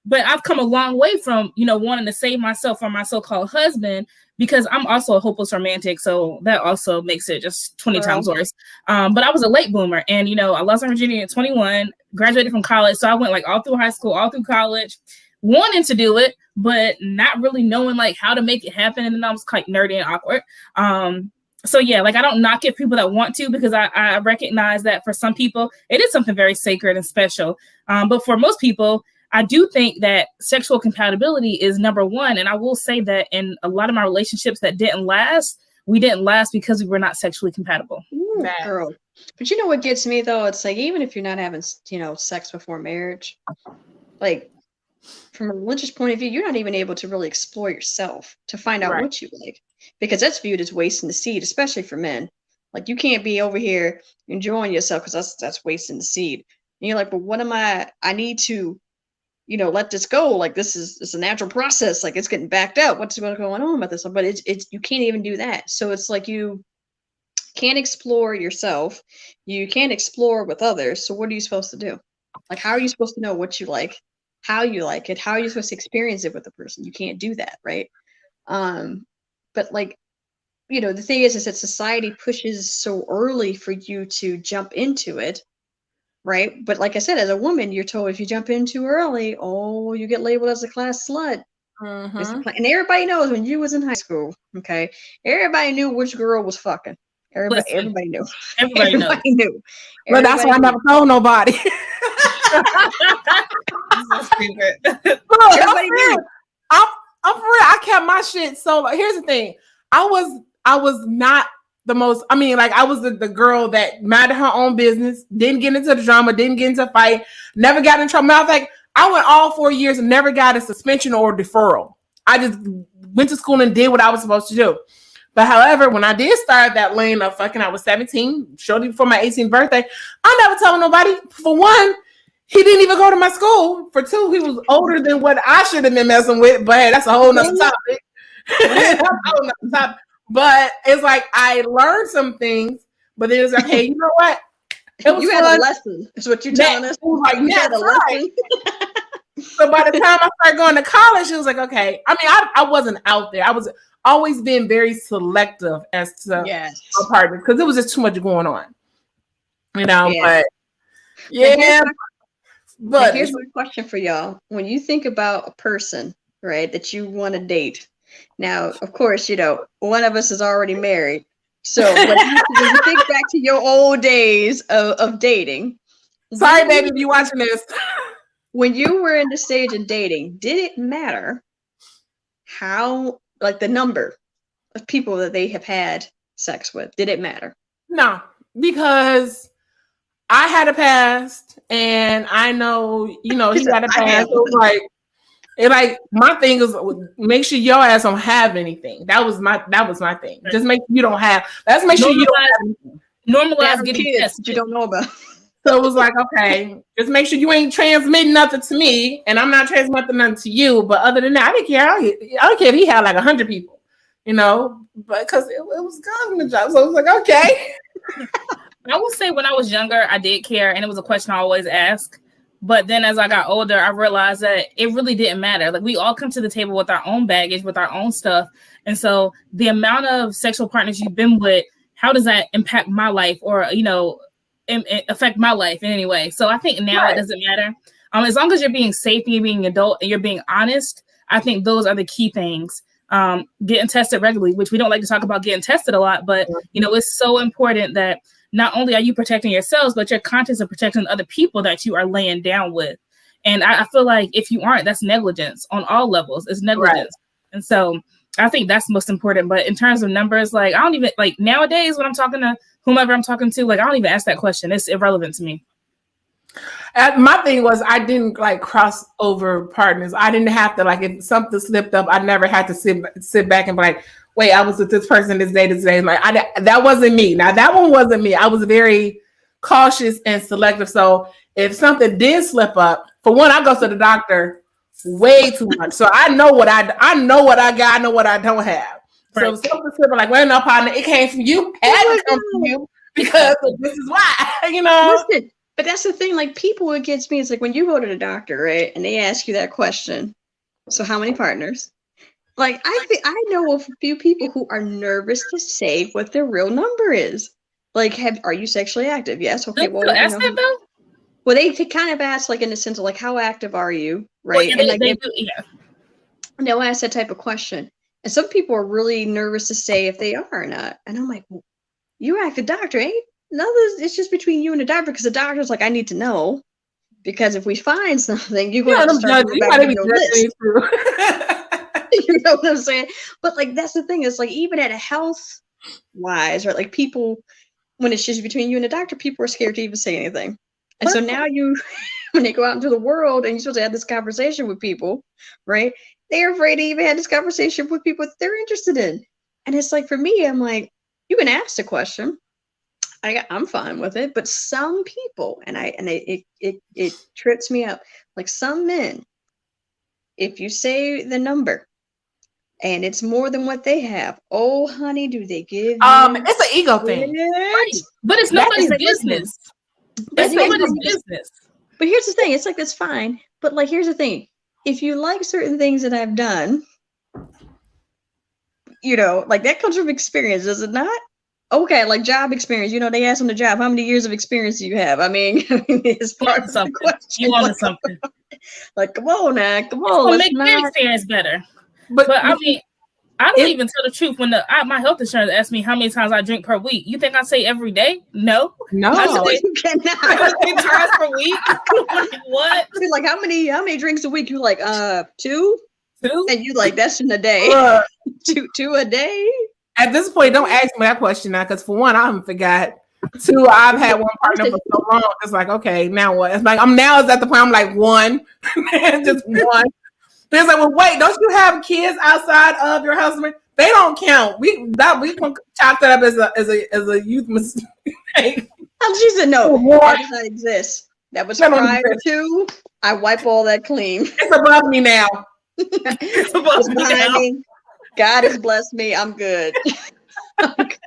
but I've come a long way from, you know, wanting to save myself from my so-called husband, because I'm also a hopeless romantic. So that also makes it just 20 times worse. But I was a late bloomer, and, you know, I lost my virginity at 21, graduated from college. So I went like all through high school, all through college, wanting to do it, but not really knowing like how to make it happen. And then I was quite nerdy and awkward. So yeah, like, I don't knock at people that want to, because I recognize that for some people, it is something very sacred and special. But for most people, I do think that sexual compatibility is number one. And I will say that in a lot of my relationships that didn't last, we didn't last because we were not sexually compatible. Ooh, girl. But you know what gets me, though? It's like, even if you're not having, you know, sex before marriage, like, from a religious point of view, you're not even able to really explore yourself to find out what you like, because that's viewed as wasting the seed, especially for men. Like, you can't be over here enjoying yourself, because that's wasting the seed. And you're like, but what am I need to, you know, let this go. Like, it's a natural process. Like, it's getting backed up. What's going on with this? But it's you can't even do that. So it's like, you can't explore yourself. You can't explore with others. So what are you supposed to do? Like, how are you supposed to know what you like, how you like it? How are you supposed to experience it with a person? You can't do that, right? But, like, you know, the thing is that society pushes so early for you to jump into it. Right. But like I said, as a woman, you're told if you jump in too early, you get labeled as a class slut. And everybody knows when you was in high school. OK, everybody knew which girl was fucking. Everybody knew. Everybody knew. Well, that's why I never told nobody. Everybody knew. I'm for real. I kept my shit so. Here's the thing. I was not the most, I mean, like, I was the girl that minded her own business, didn't get into the drama, didn't get into a fight, never got in trouble. Matter of fact, I went all 4 years and never got a suspension or deferral. I just went to school and did what I was supposed to do. But however, when I did start that lane of fucking, I was 17, shortly before my 18th birthday, I never told nobody. For one, he didn't even go to my school. For two, he was older than what I should have been messing with. But hey, that's a whole nother topic. That's a whole nother topic. But it's like, I learned some things, but then it's like, hey, you know what? You had a lesson. That's what you're telling us. Like, you had a lesson. So by the time I started going to college, it was like, okay. I mean, I wasn't out there. I was always being very selective as to my partner, because it was just too much going on. You know, but but here's my question for y'all. When you think about a person, right, that you want to date, now, of course, you know, one of us is already married. So when you think back to your old days of dating. Sorry, baby, if you're watching this. When you were in the stage of dating, did it matter how, like, the number of people that they have had sex with? Did it matter? No, because I had a past, and I know, you know, he had a past. So like, It like my thing is make sure your ass don't have anything. That was my thing. Just make sure you don't have. Let's make sure you don't have anything. Normalize getting kids tested. you don't know about. So it was like, okay, just make sure you ain't transmitting nothing to me, and I'm not transmitting nothing to you. But other than that, I didn't care. I don't care if he had like 100 people, but because it was government job. So I was like, okay. I would say when I was younger, I did care, and it was a question I always asked. But then as I got older, I realized that it really didn't matter. Like we all come to the table with our own baggage, with our own stuff. And so the amount of sexual partners you've been with, how does that impact my life or, affect my life in any way? So I think now It doesn't matter. As long as you're being safe and you're being adult and you're being honest, I think those are the key things. Getting tested regularly, which we don't like to talk about getting tested a lot, but, it's so important that not only are you protecting yourselves, but you're conscious of protecting other people that you are laying down with. And I feel like if you aren't, that's negligence on all levels. It's negligence. Right. And so I think that's most important. But in terms of numbers, like I don't even like nowadays when I'm talking to whomever I'm talking to, like I don't even ask that question. It's irrelevant to me. My thing was I didn't like cross over partners. I didn't have to like if something slipped up. I never had to sit back and be like, wait, I was with this person this day. Like that wasn't me. Now that one wasn't me. I was very cautious and selective. So if something did slip up, for one, I go to the doctor way too much. So I know what I got. I know what I don't have. Right. So if something slipped up, like, well, no, partner, it came from you. It had to come from you because this is why. Listen, but that's the thing. Like people, it gets me. It's like when you go to the doctor, right, and they ask you that question. So how many partners? Like I know of a few people who are nervous to say what their real number is. Like, are you sexually active? Yes. Okay. Well, ask that though. Well, they kind of ask like in the sense of like, how active are you? Right. Well, and they do, yeah. And they'll ask that type of question. And some people are really nervous to say if they are or not. And I'm like, well, you ask the doctor, ain't no, it's just between you and the doctor because the doctor's like, I need to know because if we find something, you're going to have to start going back on your list. You know what I'm saying? But like that's the thing is like even at a health wise, right? Like people when it's just between you and the doctor, people are scared to even say anything. And so now when they go out into the world and you're supposed to have this conversation with people, right? They're afraid to even have this conversation with people that they're interested in. And it's like for me, I'm like, you can ask the question. I'm fine with it. But some people, it trips me up. Like some men, if you say the number and it's more than what they have, oh honey, do they give it's an ego thing. Right. But it's nobody's business. It's nobody's business. But here's the thing, it's like that's fine. But like here's the thing. If you like certain things that I've done, like that comes from experience, does it not? Okay, like job experience. They ask on the job, how many years of experience do you have? I mean it's part of the question. You want something. Like, come on now, come on. Let's make your experience better. But I mean, I don't even tell the truth when my health insurance asks me how many times I drink per week. You think I say every day? No. You cannot. 3 times per week. What? Like how many drinks a week? You like 2? 2? And you like that's in a day. 2 a day. At this point, don't ask me that question now, because for one, I haven't forgot. 2, I've had one partner for so long. It's like, okay, now what? It's like I'm at the point. I'm like 1, just 1. It's like, well, wait, don't you have kids outside of your husband? They don't count. We can chalk that up as a youth mistake. She said no. That does not exist. That was prior to. I wipe all that clean. It's above me now. It's above me now. God has blessed me. I'm good. Like,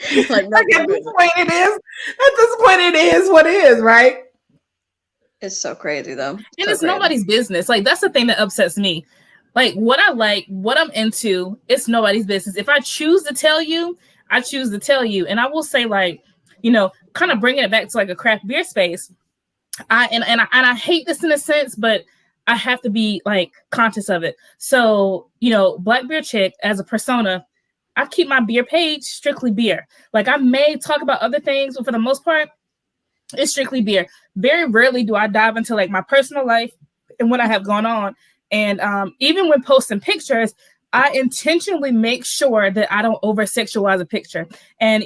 at this point, it is what it is, right? It's so crazy though. And it's nobody's business. Like that's the thing that upsets me. Like what I like, what I'm into, it's nobody's business. If I choose to tell you, I choose to tell you. And I will say, like, kind of bringing it back to like a craft beer space. I hate this in a sense, but I have to be like conscious of it. So, BlackBeerChick as a persona, I keep my beer page strictly beer. Like I may talk about other things, but for the most part, it's strictly beer. Very rarely do I dive into like my personal life and what I have gone on. And even when posting pictures, I intentionally make sure that I don't over sexualize a picture. And,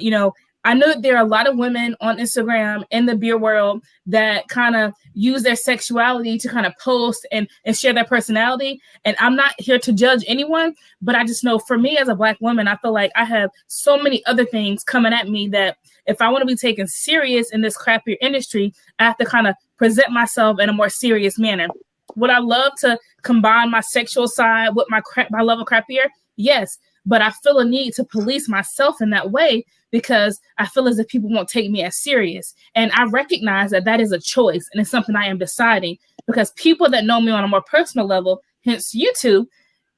I know that there are a lot of women on Instagram in the beer world that kind of use their sexuality to kind of post and share their personality. And I'm not here to judge anyone, but I just know for me as a Black woman, I feel like I have so many other things coming at me that if I want to be taken serious in this craft beer industry, I have to kind of present myself in a more serious manner. Would I love to combine my sexual side with my love of craft beer? Yes, but I feel a need to police myself in that way because I feel as if people won't take me as serious. And I recognize that that is a choice and it's something I am deciding because people that know me on a more personal level, hence you two,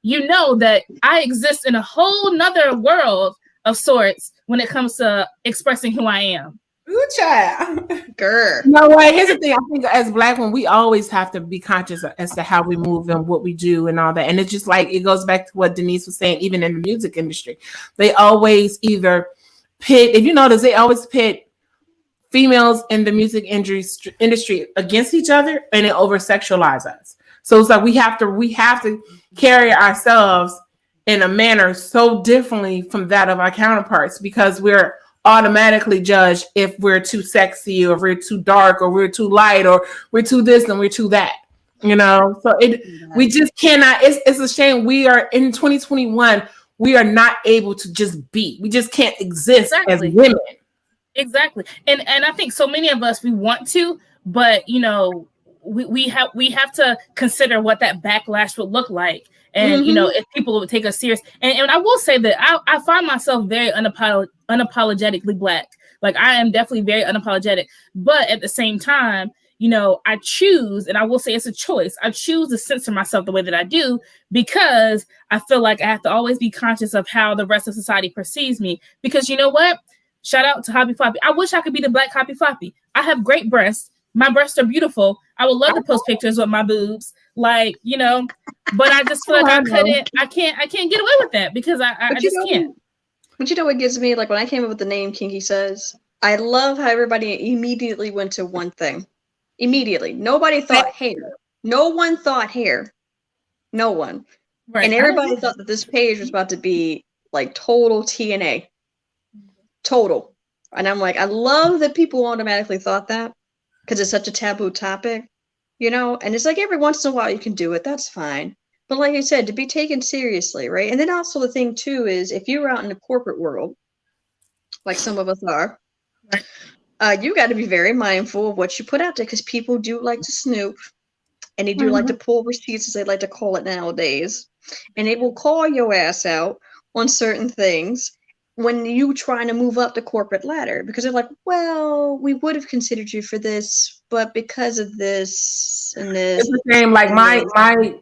you know that I exist in a whole nother world of sorts when it comes to expressing who I am. Ooh, child. Grr. You know what? Here's the thing. I think as Black women, we always have to be conscious as to how we move and what we do and all that. And it's just like, it goes back to what Denise was saying, even in the music industry. They always either pit, if you notice, they always pit females in the music industry against each other and it over sexualize us. So it's like we have to carry ourselves in a manner so differently from that of our counterparts because we're automatically judged if we're too sexy or if we're too dark or we're too light or we're too this and we're too that, you know. So we just cannot. It's a shame. We are in 2021. We are not able to just be. We just can't exist as women. Exactly, and I think so many of us we want to, but you know, we have to consider what that backlash would look like. And, you know, if people would take us serious. And I will say that I find myself very unapologetically Black. Like, I am definitely very unapologetic. But at the same time, you know, I choose, and I will say it's a choice. I choose to censor myself the way that I do because I feel like I have to always be conscious of how the rest of society perceives me. Because you know what? Shout out to Hobby Floppy. I wish I could be the Black Hobby Floppy. I have great breasts. My breasts are beautiful. I would love to post pictures with my boobs. Like, you know, but I just feel like I can't get away with that because I just can't. But you know what gives me, like when I came up with the name KinkySudz, I love how everybody immediately went to one thing. Immediately. Nobody thought hair. No one thought hair. No one. Right. And everybody thought that this page was about to be like total TNA. Total. And I'm like, I love that people automatically thought that because it's such a taboo topic. You know, and it's like every once in a while you can do it. That's fine. But like I said, to be taken seriously, right? And then also the thing too is if you're out in the corporate world, like some of us are, you got to be very mindful of what you put out there because people do like to snoop and they do like to pull receipts, as they like to call it nowadays. And they will call your ass out on certain things when you trying to move up the corporate ladder because they're like, well, we would have considered you for this, but because of this and this. It's the same, like my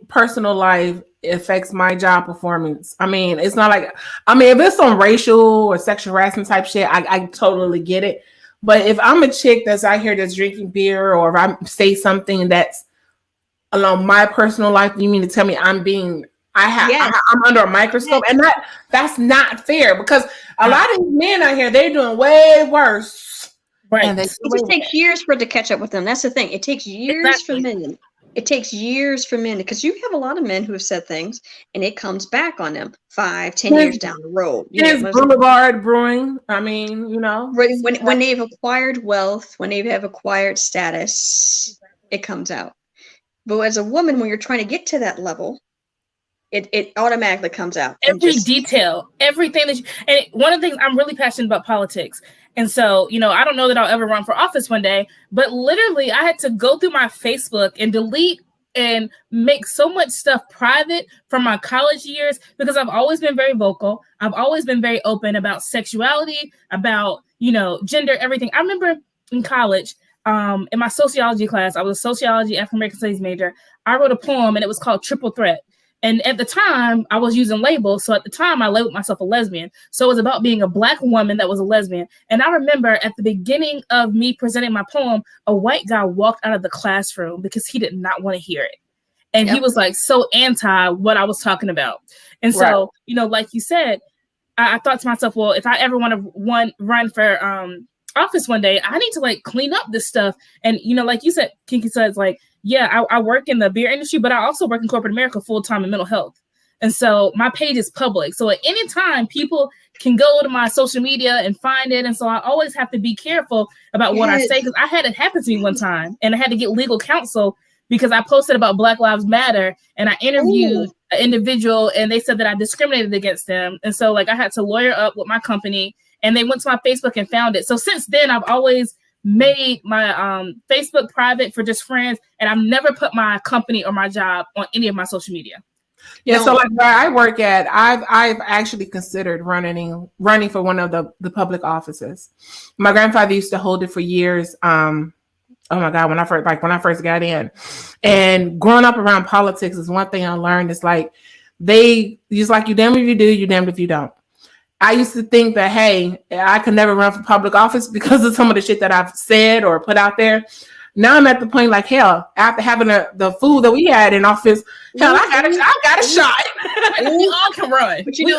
personal life affects my job performance. I mean, it's not like, if it's some racial or sexual harassment type shit, I totally get it. But if I'm a chick that's out here that's drinking beer or if I say something that's along my personal life, you mean to tell me I'm under a microscope, and that's not fair because a lot of these men out here, they're doing way worse. Right. And it just takes years for it to catch up with them. That's the thing. It takes years for men. It takes years for men because you have a lot of men who have said things and it comes back on them 5-10 years down the road. It's Boulevard Brewing. I mean, you know, when they've acquired wealth, when they have acquired status, it comes out. But as a woman, when you're trying to get to that level, it automatically comes out. Every detail, everything and one of the things I'm really passionate about politics. And so, you know, I don't know that I'll ever run for office one day, but literally I had to go through my Facebook and delete and make so much stuff private from my college years because I've always been very vocal. I've always been very open about sexuality, about, you know, gender, everything. I remember in college, in my sociology class, I was a sociology African American studies major. I wrote a poem and it was called Triple Threat. And at the time, I was using labels. So at the time, I labeled myself a lesbian. So it was about being a Black woman that was a lesbian. And I remember at the beginning of me presenting my poem, a white guy walked out of the classroom because he did not want to hear it. And he was like so anti what I was talking about. And so, you know, like you said, I thought to myself, well, if I ever want to run for office one day, I need to like clean up this stuff. And, you know, like you said, KinkySudz, like, yeah, I work in the beer industry, but I also work in corporate America full time in mental health. And so my page is public. So at any time, people can go to my social media and find it. And so I always have to be careful about what I say, because I had it happen to me one time and I had to get legal counsel because I posted about Black Lives Matter and I interviewed an individual and they said that I discriminated against them. And so like I had to lawyer up with my company and they went to my Facebook and found it. So since then, I've always made my Facebook private for just friends, and I've never put my company or my job on any of my social media. Yeah, so like where I work at, I've actually considered running for one of the public offices. My grandfather used to hold it for years. Oh my God, when I first got in, and growing up around politics is one thing I learned. It's like they just like, you damned if you do, you damned if you don't. I used to think that, hey, I could never run for public office because of some of the shit that I've said or put out there. Now I'm at the point like, hell, after having the food that we had in office, hell, I got a shot. We all can run. But you know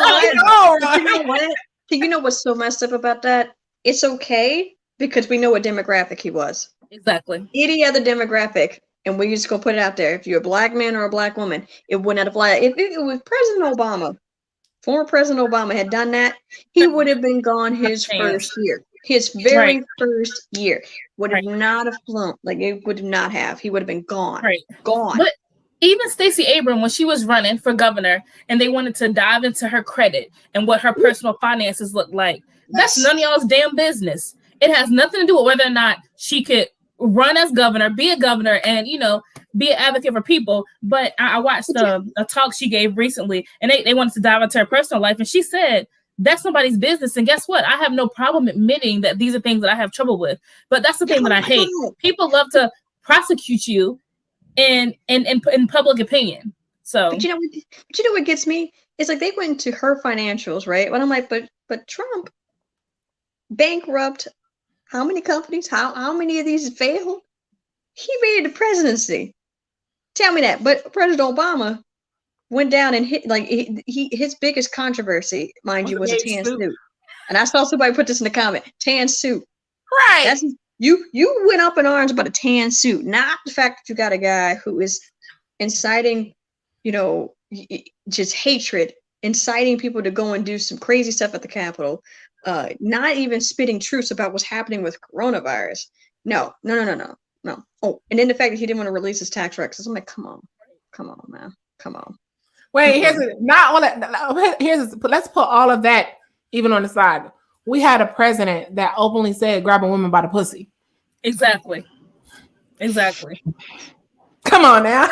what? You know what's so messed up about that? It's okay because we know what demographic he was. Exactly. Any other demographic, and we just go put it out there. If you're a Black man or a Black woman, it wouldn't have applied. If it was President Obama, former President Obama had done that, he would have been gone his first year. His very first year would have not have flown. Like it would not have. He would have been gone. Right. Gone. But even Stacey Abrams, when she was running for governor and they wanted to dive into her credit and what her personal finances looked like, that's none of y'all's damn business. It has nothing to do with whether or not she could run as governor, be a governor, and, you know, be an advocate for people. But I watched a talk she gave recently, and they wanted to dive into her personal life. And she said, that's nobody's business. And guess what? I have no problem admitting that these are things that I have trouble with. But that's the thing that I hate. People love to prosecute you in public opinion. So, but you know what gets me? It's like they went into her financials, right? But I'm like, but Trump bankrupt how many companies? How many of these failed? He made the presidency. Tell me that. But President Obama went down and hit, like his biggest controversy, mind you, was a tan suit. And I saw somebody put this in the comment: tan suit. Right. That's you went up in arms about a tan suit, not the fact that you got a guy who is inciting, you know, just hatred, inciting people to go and do some crazy stuff at the Capitol, not even spitting truths about what's happening with coronavirus. No. Oh, and then the fact that he didn't want to release his tax records. I'm like, come on, man, come on. Wait, let's put all of that even on the side. We had a president that openly said grabbing women by the pussy. Exactly. Come on now.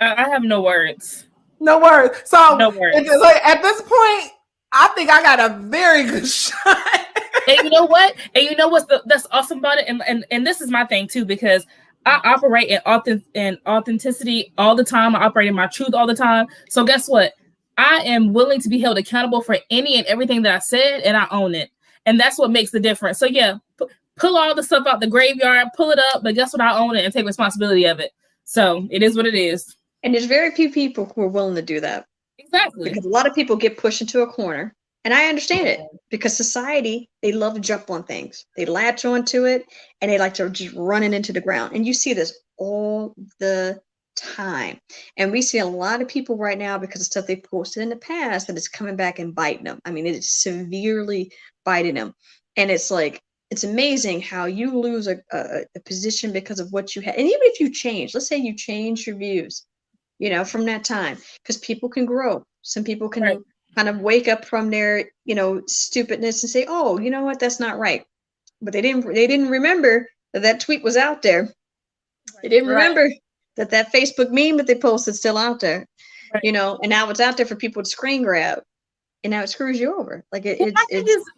I have no words. No words. So no words. At this point, I think I got a very good shot. And you know what? That's awesome about it. And this is my thing too, because I operate in authenticity all the time. I operate in my truth all the time. So guess what? I am willing to be held accountable for any and everything that I said, and I own it. And that's what makes the difference. So yeah, pull all the stuff out the graveyard, pull it up, but guess what? I own it and take responsibility of it. So it is what it is. And there's very few people who are willing to do that. Exactly. Because a lot of people get pushed into a corner. And I understand it, because society, they love to jump on things. They latch onto it and they like to just run it into the ground. And you see this all the time. And we see a lot of people right now, because of stuff they posted in the past, that is coming back and biting them. I mean, it is severely biting them. And it's like, it's amazing how you lose a position because of what you had. And even if you change, let's say you change your views, you know, from that time, because people can grow. Some people can kind of wake up from their, you know, stupidness and say, oh, you know what, that's not right. But they didn't remember that tweet was out there. They didn't remember that Facebook meme that they posted still out there, you know, and now it's out there for people to screen grab, and now it screws you over. Like it's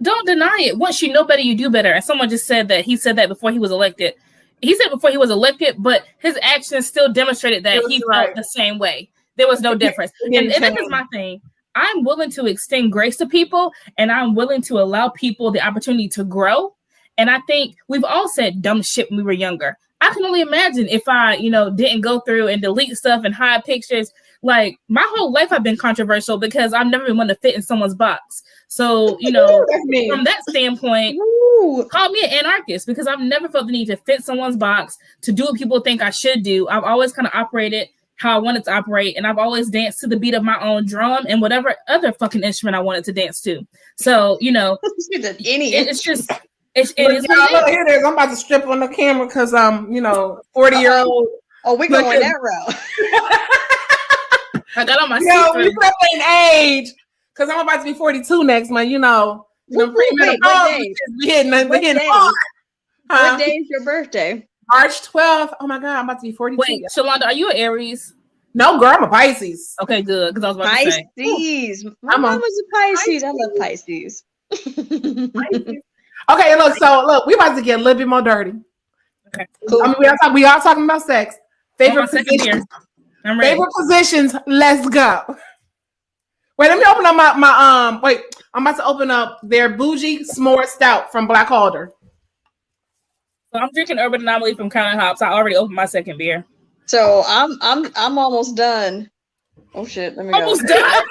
don't deny it. Once you know better, you do better. And someone just said that he said that before he was elected. He said before he was elected, but his actions still demonstrated that he felt the same way. There was no difference. And this is my thing. I'm willing to extend grace to people, and I'm willing to allow people the opportunity to grow. And I think we've all said dumb shit when we were younger. I can only imagine if I, you know, didn't go through and delete stuff and hide pictures. Like, my whole life I've been controversial because I've never been one to fit in someone's box. So, you know, from that standpoint, call me an anarchist, because I've never felt the need to fit someone's box, to do what people think I should do. I've always kind of operated how I wanted to operate, and I've always danced to the beat of my own drum and whatever other fucking instrument I wanted to dance to. So it's just it is what it is. Here it is. I'm about to strip on the camera because I'm 40-year-old. Oh, we're going that route. I got on my we put in age because I'm about to be 42 next month. What day is your birthday? March 12th. Oh my God, I'm about to be 42. Wait, Shalonda, are you an Aries? No, girl, I'm a Pisces. Okay, good. Because I was about to say. Pisces. My mama's a Pisces. I love Pisces. Okay, look, we about to get a little bit more dirty. Okay. Cool. I mean, we are talking about sex. Favorite positions. I'm ready. Favorite positions. Let's go. Wait, let me open up my wait. I'm about to open up their bougie s'more stout from Black Alder. So I'm drinking Urban Anomaly from Counting Hops. I already opened my second beer. So I'm almost done. Oh shit! Let me go. Almost done.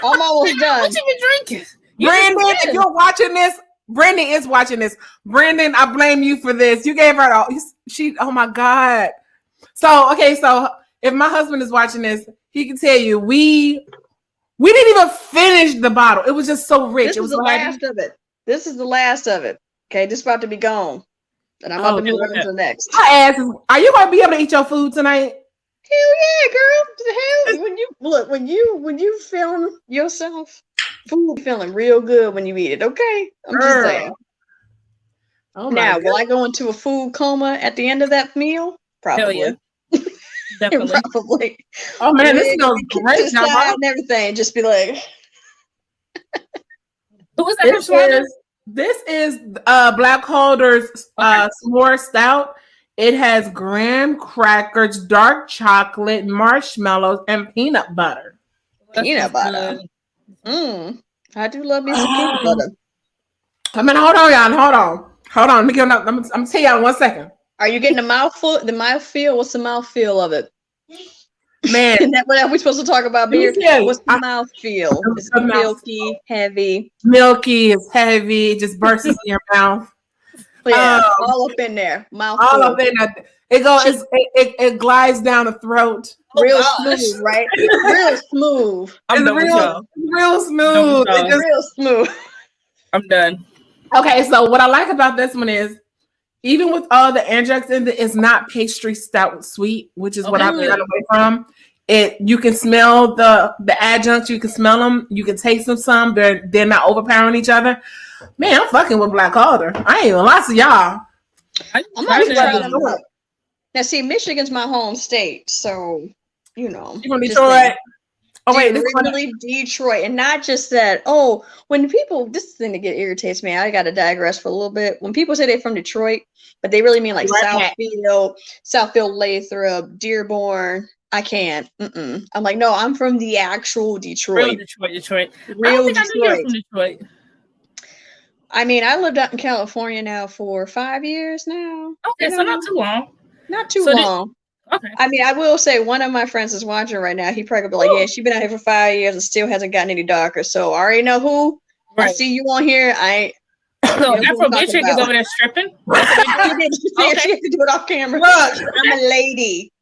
I'm almost done. What you been drinking? Brandon, if you're watching this, Brandon is watching this. Brandon, I blame you for this. You gave her oh my God. So if my husband is watching this, he can tell you we didn't even finish the bottle. It was just so rich. This it was the last of it. This is the last of it. Okay, this is about to be gone. And I'm about to move on to the next. My ass is, are you gonna be able to eat your food tonight? Hell yeah, girl. The hell, when you film yourself, food feeling real good when you eat it. Okay, I'm just saying. Oh now, will I go into a food coma at the end of that meal? Probably. Hell yeah. Definitely. Probably. Oh man, this smells great. And everything, just be like. Who was that? This is Black Alder's s'more stout. It has graham crackers, dark chocolate, marshmallows, and peanut butter. Peanut butter. I do love me some peanut butter. I mean, hold on, y'all. Hold on. Let me I'm gonna tell y'all in 1 second. Are you getting the mouthful? The mouthfeel? What's the mouthfeel of it? Man, isn't that what we supposed to talk about beer? What's the mouthfeel? Is it milky, heavy? Milky, it's heavy. It just bursts in your mouth. Yeah, all up in there. Mouth. All up in there. It goes. It glides down the throat. Real smooth, right? Real smooth. I'm done with y'all. Real smooth. Real smooth. I'm done. Okay, so what I like about this one is, even with all the adjuncts in it, it's not pastry stout sweet, which is what I've got away from. You can smell the adjuncts. You can smell them. You can taste them some. They're not overpowering each other. Man, I'm fucking with Black Alder. I ain't even lie to y'all. I'm not trying to. Now, see, Michigan's my home state, so you from Detroit. Oh wait, really Detroit, and not just that. Oh, when people, this is the thing that irritates me. I got to digress for a little bit. When people say they're from Detroit, but they really mean like Southfield, Lathrop, Dearborn. I can't. I'm like, no, I'm from the actual Detroit. Real Detroit. Real I think Detroit. I'm from Detroit. I mean, I lived out in California now for 5 years now. Okay, so not too long. Not too long. Okay. I mean, I will say one of my friends is watching right now. He probably be like, yeah, she's been out here for 5 years and still hasn't gotten any darker. So I already know who. Right. I see you on here. BlackBeerChick is over there stripping. She had to do it off camera. Look, I'm a lady.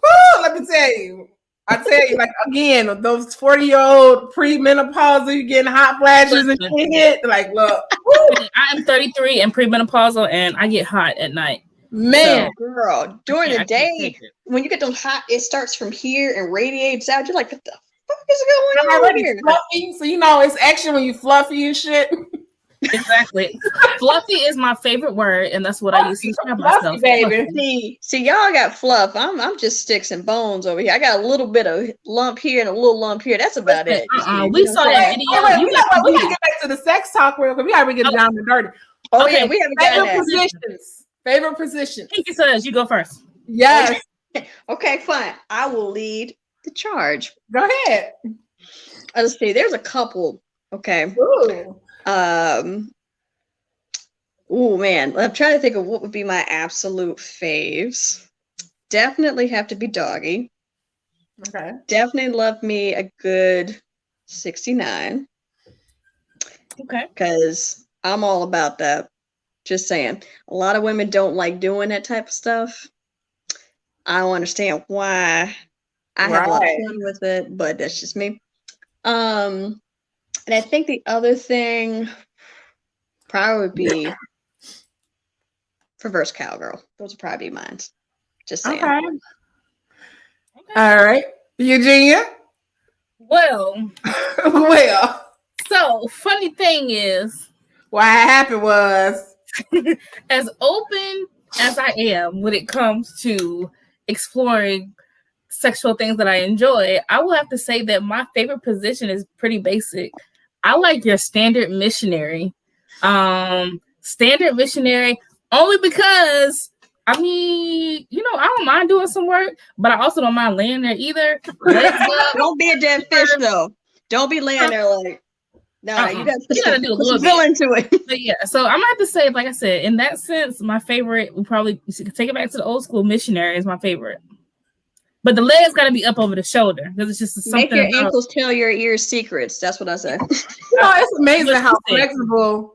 Woo, let me tell you. Like, again, those 40-year-old premenopausal, you getting hot flashes and shit. Like, look. I am 33 and premenopausal, and I get hot at night. Man, girl, during the day, when you get those hot, it starts from here and radiates out. You're like, what the fuck is going on here? Fluffy, so it's action when you fluffy and shit. Exactly. Fluffy is my favorite word, and that's what I use to describe myself. Baby. See, y'all got fluff. I'm just sticks and bones over here. I got a little bit of lump here and a little lump here. That's about it. We saw that video. We gotta get back to the sex talk real quick. We gotta get down to dirty. Okay, we haven't got that. Positions. Favorite position. KinkySudz, you go first. Yes. Okay, fine. I will lead the charge. Go ahead. Let's see. There's a couple. Okay. Ooh. Man. I'm trying to think of what would be my absolute faves. Definitely have to be doggy. Okay. Definitely love me a good 69. Okay. Because I'm all about that. Just saying. A lot of women don't like doing that type of stuff. I don't understand why. I have a lot of fun with it, but that's just me. And I think the other thing probably would be reverse cowgirl. Those would probably be mine. Just saying. Okay. All right. Eugenia? Well. So, funny thing is, what happened was, as open as I am when it comes to exploring sexual things that I enjoy, I will have to say that my favorite position is pretty basic. I like your standard missionary. Standard missionary only because, I mean, you know, I don't mind doing some work, but I also don't mind laying there either. Don't be a dead fish, though. Don't be laying there like, you gotta do a little bit into it. But yeah, so I'm gonna have to say, like I said, in that sense, my favorite would probably take it back to the old school missionary is my favorite. But the legs gotta be up over the shoulder because it's just something. Make your ankles tell your ears secrets. That's what I say. It's amazing how flexible.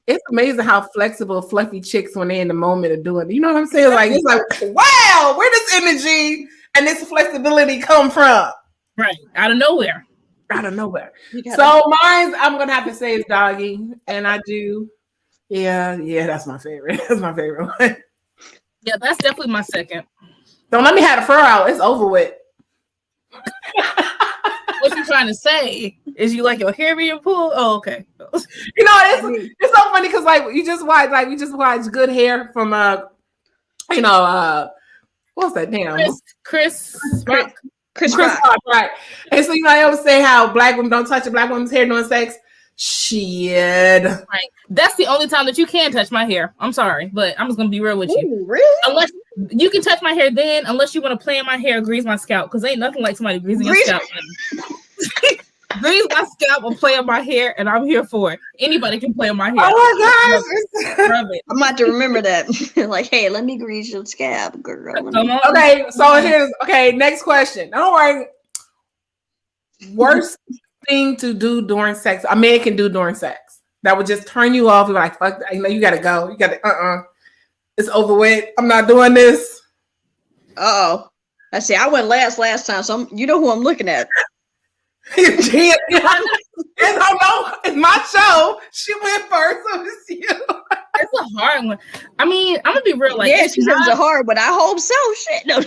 It's amazing how flexible fluffy chicks when they're in the moment of doing it. You know what I'm saying? Like it's like, wow, where does energy and this flexibility come from? Right, out of nowhere. So mine's, I'm gonna have to say, is doggy, and I do. Yeah, that's my favorite. That's my favorite one. Yeah, that's definitely my second. Don't let me have the fur out. It's over with. What you trying to say is you like your hair being pulled? Oh, okay. You know, it's so funny because we just watched Good Hair from what's that name? Chris Rock, right? And so I always say how black women don't touch a black woman's hair during sex. Shit. Right. That's the only time that you can touch my hair. I'm sorry, but I'm just gonna be real with you. Ooh, really? Unless you can touch my hair then, unless you want to play in my hair or grease my scalp, because ain't nothing like somebody greasing your scalp. Grease my scalp or play on my hair, and I'm here for it. Anybody can play on my hair. Oh my gosh. I'm about to remember that. Like, hey, let me grease your scalp, girl. Okay, so next question. Don't worry. Worst thing to do during sex, a man can do during sex that would just turn you off. You're like, fuck, you gotta go. You gotta, it's over with. I'm not doing this. Uh-oh. I see. I went last time, so you know who I'm looking at. I don't know. It's my show. She went first, so it's you. It's a hard one. I mean, I'm gonna be real. Like, yeah, she says it's a hard one. I hope so. Shit, no.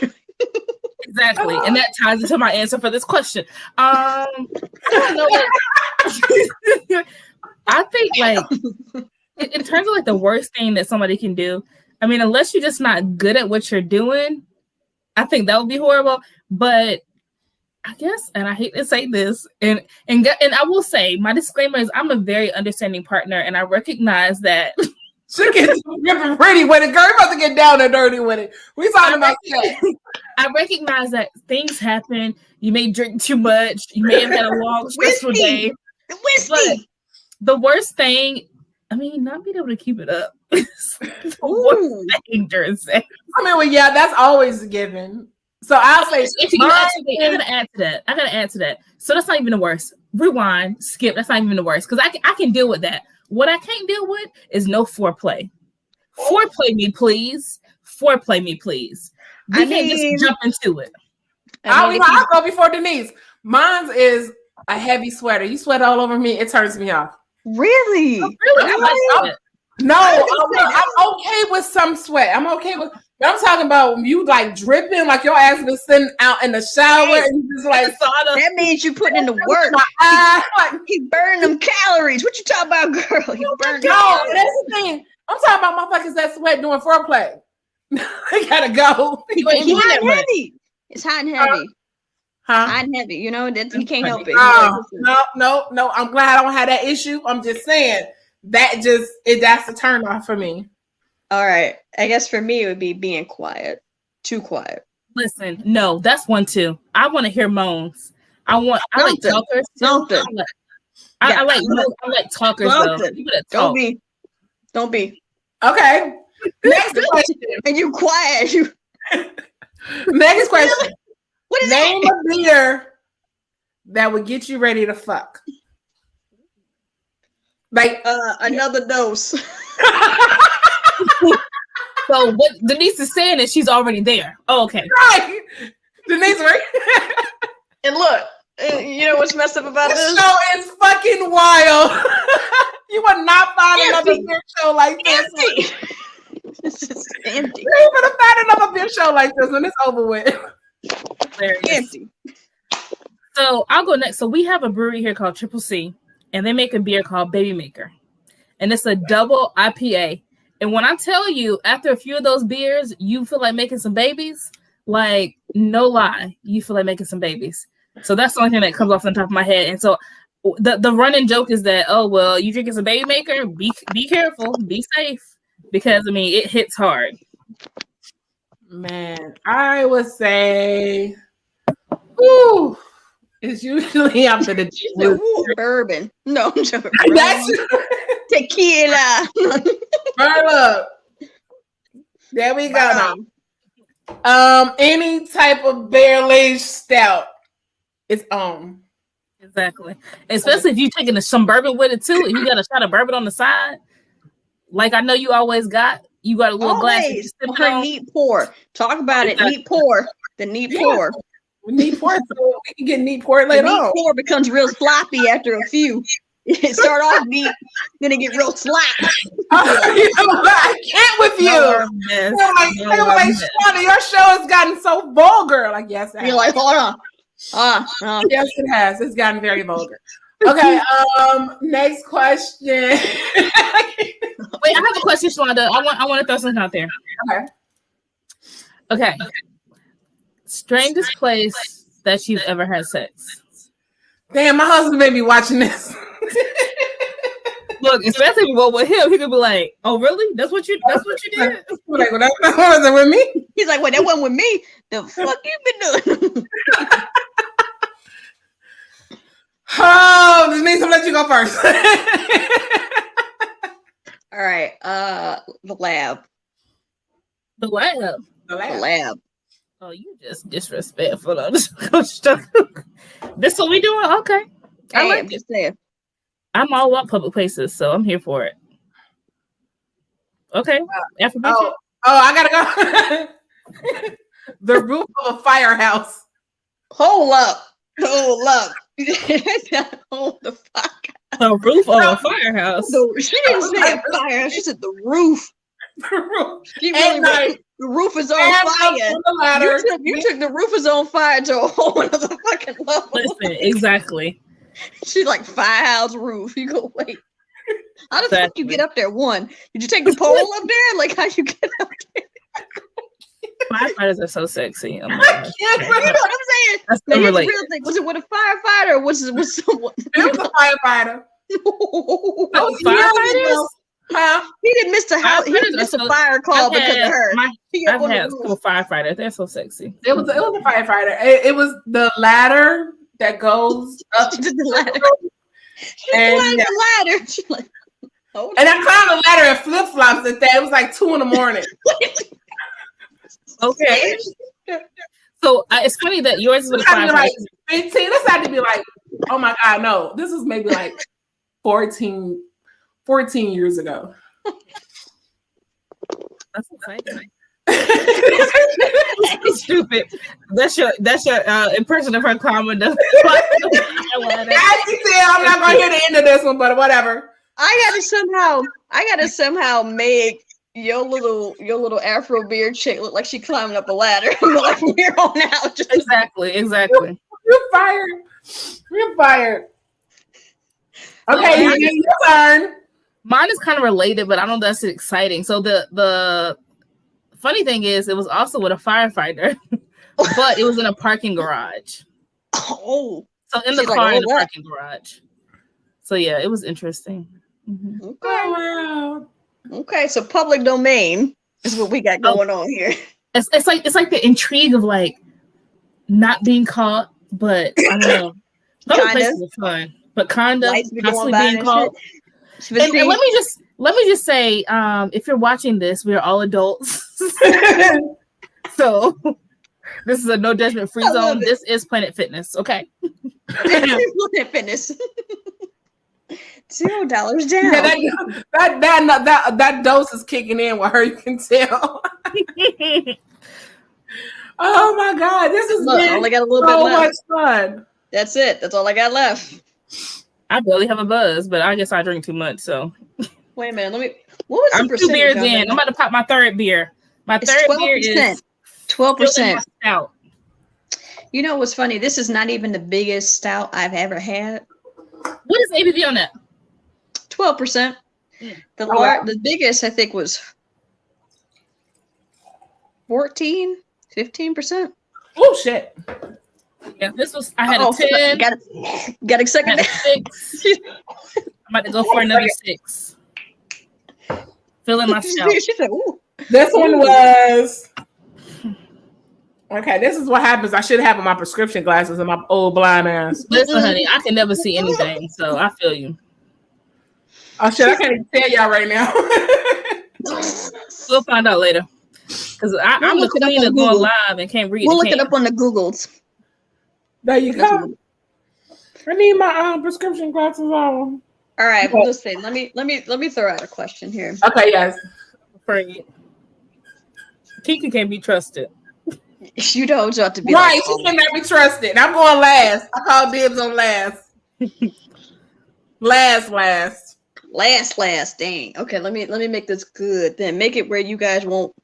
Exactly, and that ties into my answer for this question. I don't know. I think, like, in terms of like the worst thing that somebody can do, I mean, unless you're just not good at what you're doing, I think that would be horrible. But I guess, and I hate to say this, and I will say, my disclaimer is I'm a very understanding partner, and I recognize that. She gets pretty with it, girl. You about to get down and dirty with it. We talking about that. I recognize that things happen. You may drink too much. You may have had a long, stressful day. But the worst thing, I mean, not being able to keep it up. It's the worst thing during sex. I mean, well, yeah, that's always a given. So I'll say, I gotta add to that. So that's not even the worst. Rewind, skip. That's not even the worst because I can deal with that. What I can't deal with is no foreplay. Foreplay me, please. Foreplay me, please. We can't just jump into it. I'll go before Denise. Mine is a heavy sweater. You sweat all over me, it turns me off. Really? I'm okay with some sweat. I'm okay with. But I'm talking about you like dripping, like your ass was sitting out in the shower, and you just like that means you putting in the work. He burned them calories. What you talking about, girl? He burned. No, that's the thing. I'm talking about motherfuckers that sweat doing foreplay. They gotta go. It's hot and heavy. It's hot and heavy. Hot and heavy. You know that you can't help it. No. I'm glad I don't have that issue. I'm just saying that's the turn off for me. All right. I guess for me, it would be being quiet. Too quiet. Listen, no, that's one too. I want to hear moans. I like talkers. Something. I like talkers though. Don't be. Okay. Next question. And you quiet. Next question. What is Name a beer that would get you ready to fuck. Like another dose. So what Denise is saying is she's already there. Oh, okay. Right. Denise, right? And look, you know what's messed up about This this? show is fucking wild. You would not find another beer show like this. Empty. This is empty. You ain't gonna find another beer show like this when it's over with. Empty. So I'll go next. So we have a brewery here called Triple C, and they make a beer called Baby Maker, and it's a double IPA. And when I tell you, after a few of those beers, you feel like making some babies. Like, no lie, you feel like making some babies. So that's the only thing that comes off the top of my head. And so the running joke is that, oh well, you drinking some Baby Maker, be careful, be safe, because I mean it hits hard. Man, I would say, ooh, it's usually after the bourbon. No, I'm joking. That's Tequila. burn up. There we go. Any type of barrel-aged stout is on. Exactly. Especially if you're taking some bourbon with it too, and you got a shot of bourbon on the side. Like I know you always got. You got a little glass. Her neat pour. Talk about it. Neat pour. The neat pour. We need pour, so we can get neat pour later on. Neat pour becomes real sloppy after a few. It start off neat, then it get real slap. I can't with you. They're like, Shauna, your show has gotten so vulgar. Like, yes, you're like, hold on. Yes, it has. It's gotten very vulgar. Okay. Next question. Wait, I have a question, Shonda. I want to throw something out there. Okay. Strangest place that you've ever had sex. Damn, my husband may be watching this. Look, especially with him, he could be like, "Oh, really? That's what you did?" Like, well, that wasn't with me. He's like, "Well, that wasn't with me. The fuck you been doing?" Oh, this means I'm let you go first. All right. The lab. The lab. The lab. Oh, you just disrespectful. This what we doing? Okay. I like just saying. I'm all about public places, so I'm here for it. Okay. Oh, I gotta go. The roof of a firehouse. Hold up. Hold the fuck. The roof of a firehouse. She didn't say a firehouse. She said the roof. The roof. She really the roof is on fire. You took the roof is on fire to a whole other fucking level. Listen, exactly. She's like firehouse roof. You go wait. How the fuck you get up there? One, did you take the pole up there? Like how you get up there? Firefighters are so sexy. Oh my gosh. You know what I'm saying? That's now, here's the real thing. Was it with a firefighter or was it with someone? It was a firefighter. Firefighters? He didn't miss the house. He didn't miss a fire call because of her. I've had school firefighters. They're so sexy. It was a firefighter. It was the ladder that goes up to the ladder. She climbed the ladder. She's like, and I climbed the ladder in flip flops at that. It was like 2 a.m. Okay. So it's funny that yours is with a firefighter. Like 15. This had to be like, oh my God, no. This is maybe like 14 years ago. That's exciting. Stupid. That's your impression of her comment. I I'm not gonna hear the end of this one, but whatever. I gotta somehow make your little Afro beard chick look like she climbing up a ladder. Like from here on out. Just exactly. You're fired. Okay, your turn. Mine is kind of related, but I don't know that's exciting. So the funny thing is, it was also with a firefighter, but it was in a parking garage. Oh, so in the car in the parking garage. So yeah, it was interesting. Mm-hmm. Okay. Oh, wow. Okay, so public domain is what we got going on here. It's like the intrigue of like not being caught, but I don't know. Public places are fun, but kinda possibly being caught. And let me just say, if you're watching this, we are all adults. So this is a no judgment free zone. This is Planet Fitness, okay? Planet Fitness. $0 down. Yeah, that dose is kicking in with her. You can tell. Oh my God, this is Look, I only got a little bit so left. much fun. That's it. That's all I got left. I barely have a buzz, but I guess I drink too much. So Wait a minute. What was the I'm 2 percentage beers on in. that? I'm about to pop my third beer. My It's third beer is 12%. stout. You know what's funny? This is not even the biggest stout I've ever had. What is ABV on that? 12%. The biggest I think was 14, 15%. Oh shit. Yeah, this was. I had a 10. Got a second. I had a 6. I'm about to go for another 6. Filling my shelf. She said, "Ooh." This one was okay. This is what happens. I should have my prescription glasses and my old blind ass. Listen, honey, I can never see anything, so I feel you. Oh shit! I can't even tell y'all right now. We'll find out later. Because I'm the queen of going live and can't read. We'll look it up on the Googles. There you go. I need my prescription glasses on. All right, well, let's see. Let me throw out a question here. Okay, yes. Kinky can't be trusted. You don't have to be right. She cannot be trusted. I'm going last. I call dibs on last. Last. Dang. Okay, let me make this good. Then make it where you guys won't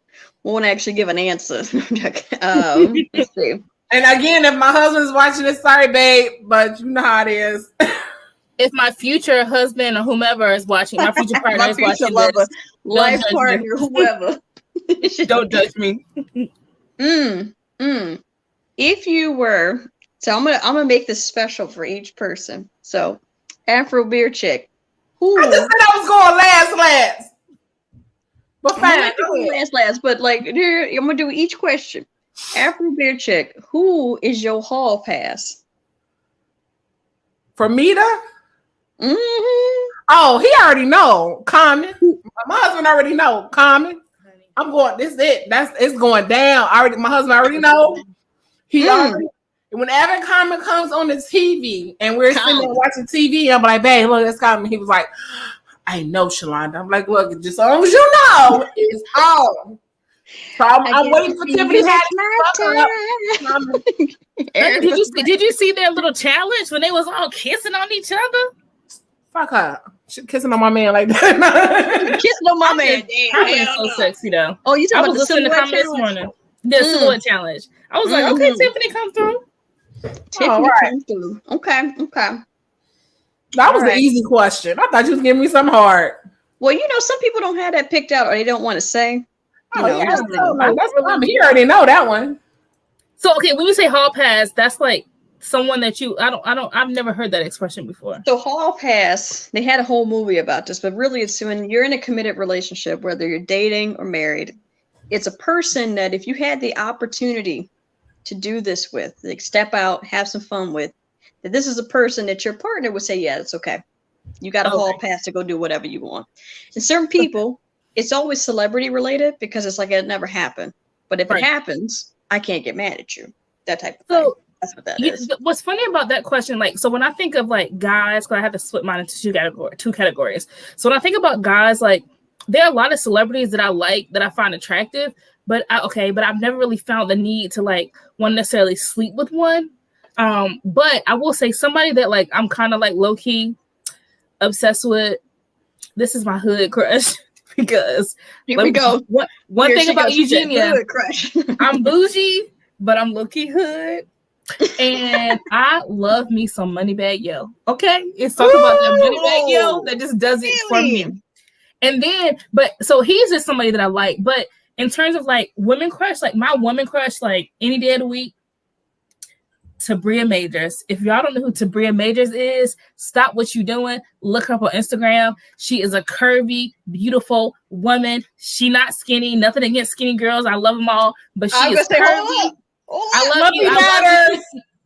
actually give an answer. Let's see. And again, if my husband's watching this, sorry, babe, but you know how it is. If my future husband or whomever is watching, my future partner is watching this, life partner, whoever, don't judge me. If you were, so I'm gonna make this special for each person. So, BlackBeerChick. I just said I was going last. But fine, last. But like, here, I'm gonna do each question. BlackBeerChick, who is your hall pass? For Mita? Mm-hmm. Oh, he already know. Common. My husband already know. Common. I'm going. This is it. It's going down. My husband already know. He already. Whenever Common comes on the TV and we're sitting there watching TV, I'm like, babe, look, it's Common. He was like, I know, Shalonda. I'm like, look, just as long as you know, it's on. So I'm waiting for Tiffany. Did you see their little challenge when they was all kissing on each other? Fuck her. She kissing on my man like that. Kissing on my man. Damn. So sexy though. Oh, you talking about the silhouette this morning? The silhouette challenge. I was like, okay, Tiffany come through. Tiffany come through. Okay. That was the easy question. I thought you was giving me something hard. Well, some people don't have that picked out or they don't want to say. He already know that one. So okay, when you say hall pass, that's like someone that I've never heard that expression before. So hall pass, they had a whole movie about this, but really it's when you're in a committed relationship, whether you're dating or married, it's a person that if you had the opportunity to do this with, like step out, have some fun with, that this is a person that your partner would say, yeah, it's okay. You got a hall pass to go do whatever you want. And certain people, it's always celebrity related because it's like it never happened. But if it happens, I can't get mad at you. That type of thing. That's what that is. What's funny about that question, like, so when I think of like guys, because I have to split mine into two categories. So when I think about guys, like there are a lot of celebrities that I like that I find attractive, but I've never really found the need to like want to necessarily sleep with one. But I will say somebody that like I'm kind of like low key obsessed with. This is my hood crush. Because here we go. One thing about Eugenia, I'm bougie, but I'm low-key hood. And I love me some Moneybag Yo. Okay? It's talking about that Moneybag Yo that just does it for me. And then, so he's just somebody that I like. But in terms of like women crush, like my woman crush, like any day of the week, Tabria Majors. If y'all don't know who Tabria Majors is, stop what you're doing. Look her up on Instagram. She is a curvy, beautiful woman. She not skinny. Nothing against skinny girls. I love them all. But she is curvy. I love you.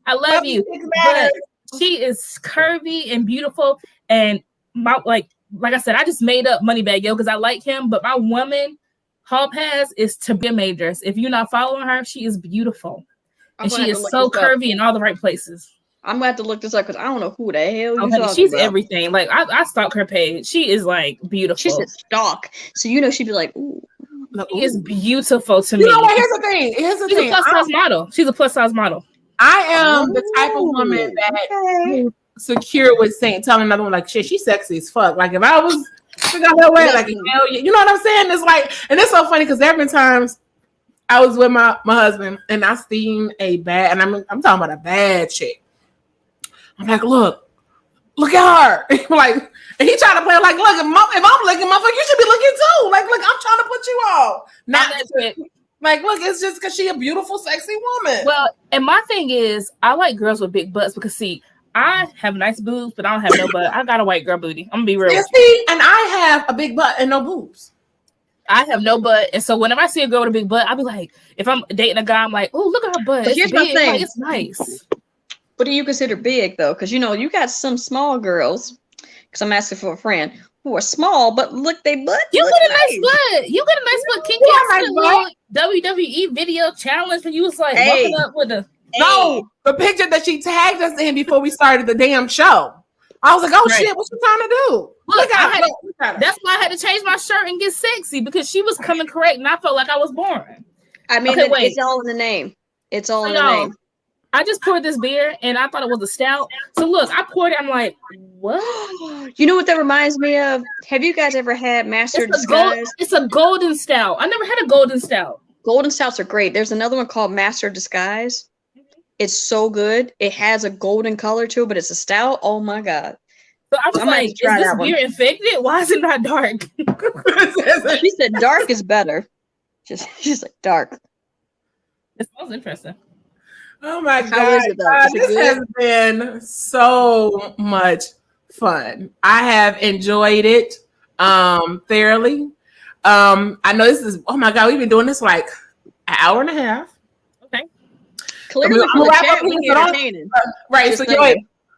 I love you. But she is curvy and beautiful. And my like I said, I just made up Moneybag Yo because I like him. But my woman hall pass is Tabria Majors. If you're not following her, she is beautiful. And she is so curvy in all the right places. I'm gonna have to look this up because I don't know who the hell you're talking about. She's everything. Like I stalk her page. She is like beautiful. She's a stalk. So she'd be like, ooh. Like, she is beautiful to me. You know what? Here's the thing. She's a plus size model. She's a plus size model. I am the type of woman that secure with saying, telling another one like, shit, she's sexy as fuck. Like if I was got that way, like hell yeah. You know what I'm saying? It's like, and it's so funny because there have been times I was with my husband and I seen a bad, and I'm talking about a bad chick. I'm like, look at her. Like, and he trying to play like, look, if I'm looking, motherfucker, you should be looking too. Like, look, I'm trying to put you on. Not like, look, it's just because she a beautiful, sexy woman. Well, and my thing is, I like girls with big butts because see, I have nice boobs, but I don't have no butt. I got a white girl booty. I'm gonna be real. See, and I have a big butt and no boobs. I have no butt, and so whenever I see a girl with a big butt, I'll be like, if I'm dating a guy, I'm like, oh, look at her butt. But here's my thing. Like, it's nice. What do you consider big though? Because you got some small girls. Because I'm asking for a friend who are small, but look, they butt. You got a nice butt. You got a nice butt. Kinky nice butt. WWE video challenge when you was like walking up with the. No, the picture that she tagged us in before we started the damn show. I was like, oh shit, what you trying to do? Look that's why I had to change my shirt and get sexy because she was coming correct and I felt like I was boring. I mean, it's all in the name. It's all in the name. I just poured this beer and I thought it was a stout. So look, I poured it. I'm like, what? You know what that reminds me of? Have you guys ever had Master Disguise? It's a golden stout. I never had a golden stout. Golden stouts are great. There's another one called Master Disguise. It's so good. It has a golden color to it, but it's a stout. Oh my god! So I was like, is this beer infected? Why is it not dark? She said dark is better. She's like dark. It smells interesting. Oh my god! This has been so much fun. I have enjoyed it thoroughly. I know this is. Oh my god, we've been doing this like an hour and a half. Clearly, right. So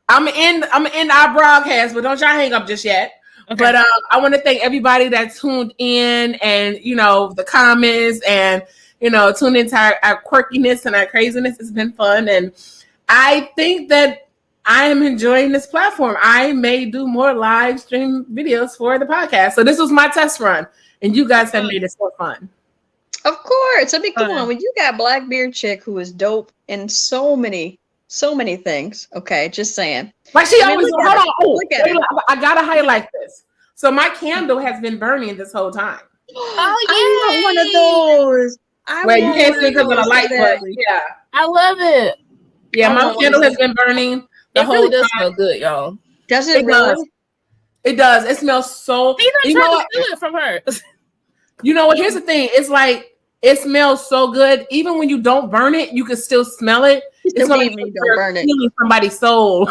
I'm in our broadcast, but don't y'all hang up just yet. Okay. But I want to thank everybody that tuned in, and the comments, and tuned into our quirkiness and our craziness. It's been fun, and I think that I am enjoying this platform. I may do more live stream videos for the podcast. So this was my test run, and you guys have made it so fun. Of course. I mean, come on. When you got BlackBeerChick, who is dope in so many things. Okay, just saying. Like she always hold on. I gotta highlight this. So my candle has been burning this whole time. Oh yeah, I want one of those. You can't see because of the light, but yeah, I love it. Yeah, my candle has been burning the whole really does time. Smell good, y'all. Does it really? It does. It smells so. He's not trying to steal it from her. You know what? Here's the thing. It's like it smells so good. Even when you don't burn it, you can still smell it. It's like you don't burn it. Somebody's soul.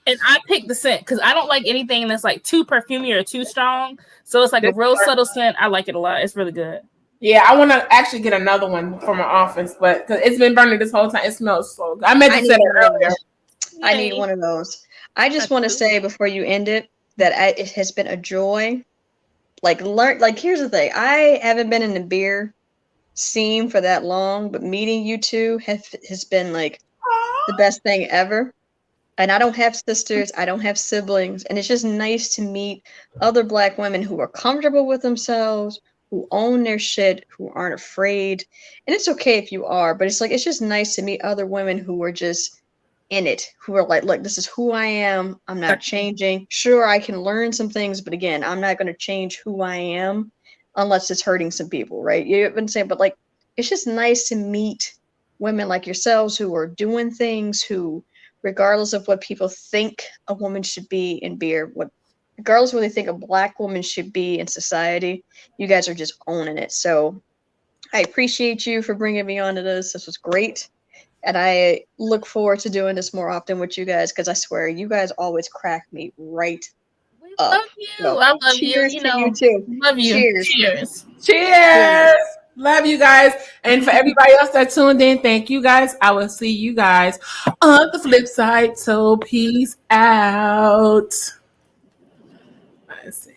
And I picked the scent because I don't like anything that's like too perfumey or too strong. So it's like a real subtle scent. I like it a lot. It's really good. Yeah, I want to actually get another one for my office, but because it's been burning this whole time, it smells so good. I meant to say it earlier. I need one of those. I just want to say before you end it that it has been a joy. Here's the thing. I haven't been in the beer scene for that long, but meeting you two has been like the best thing ever. And I don't have sisters, I don't have siblings, and it's just nice to meet other Black women who are comfortable with themselves, who own their shit, who aren't afraid. And it's okay if you are, but it's just nice to meet other women who are just in it, who are like, look, this is who I am. I'm not changing. Sure, I can learn some things, but again, I'm not going to change who I am unless it's hurting some people, right? You've been saying, but it's just nice to meet women like yourselves who are doing things, who, regardless of what people think a woman should be in beer, regardless of what they think a Black woman should be in society, you guys are just owning it. So I appreciate you for bringing me onto this. This was great. And I look forward to doing this more often with you guys, because I swear you guys always crack me right up. Love you. So, I love you. You too. Love you. Cheers. Cheers. Love you guys. And for everybody else that tuned in, thank you guys. I will see you guys on the flip side. So peace out. Let's see.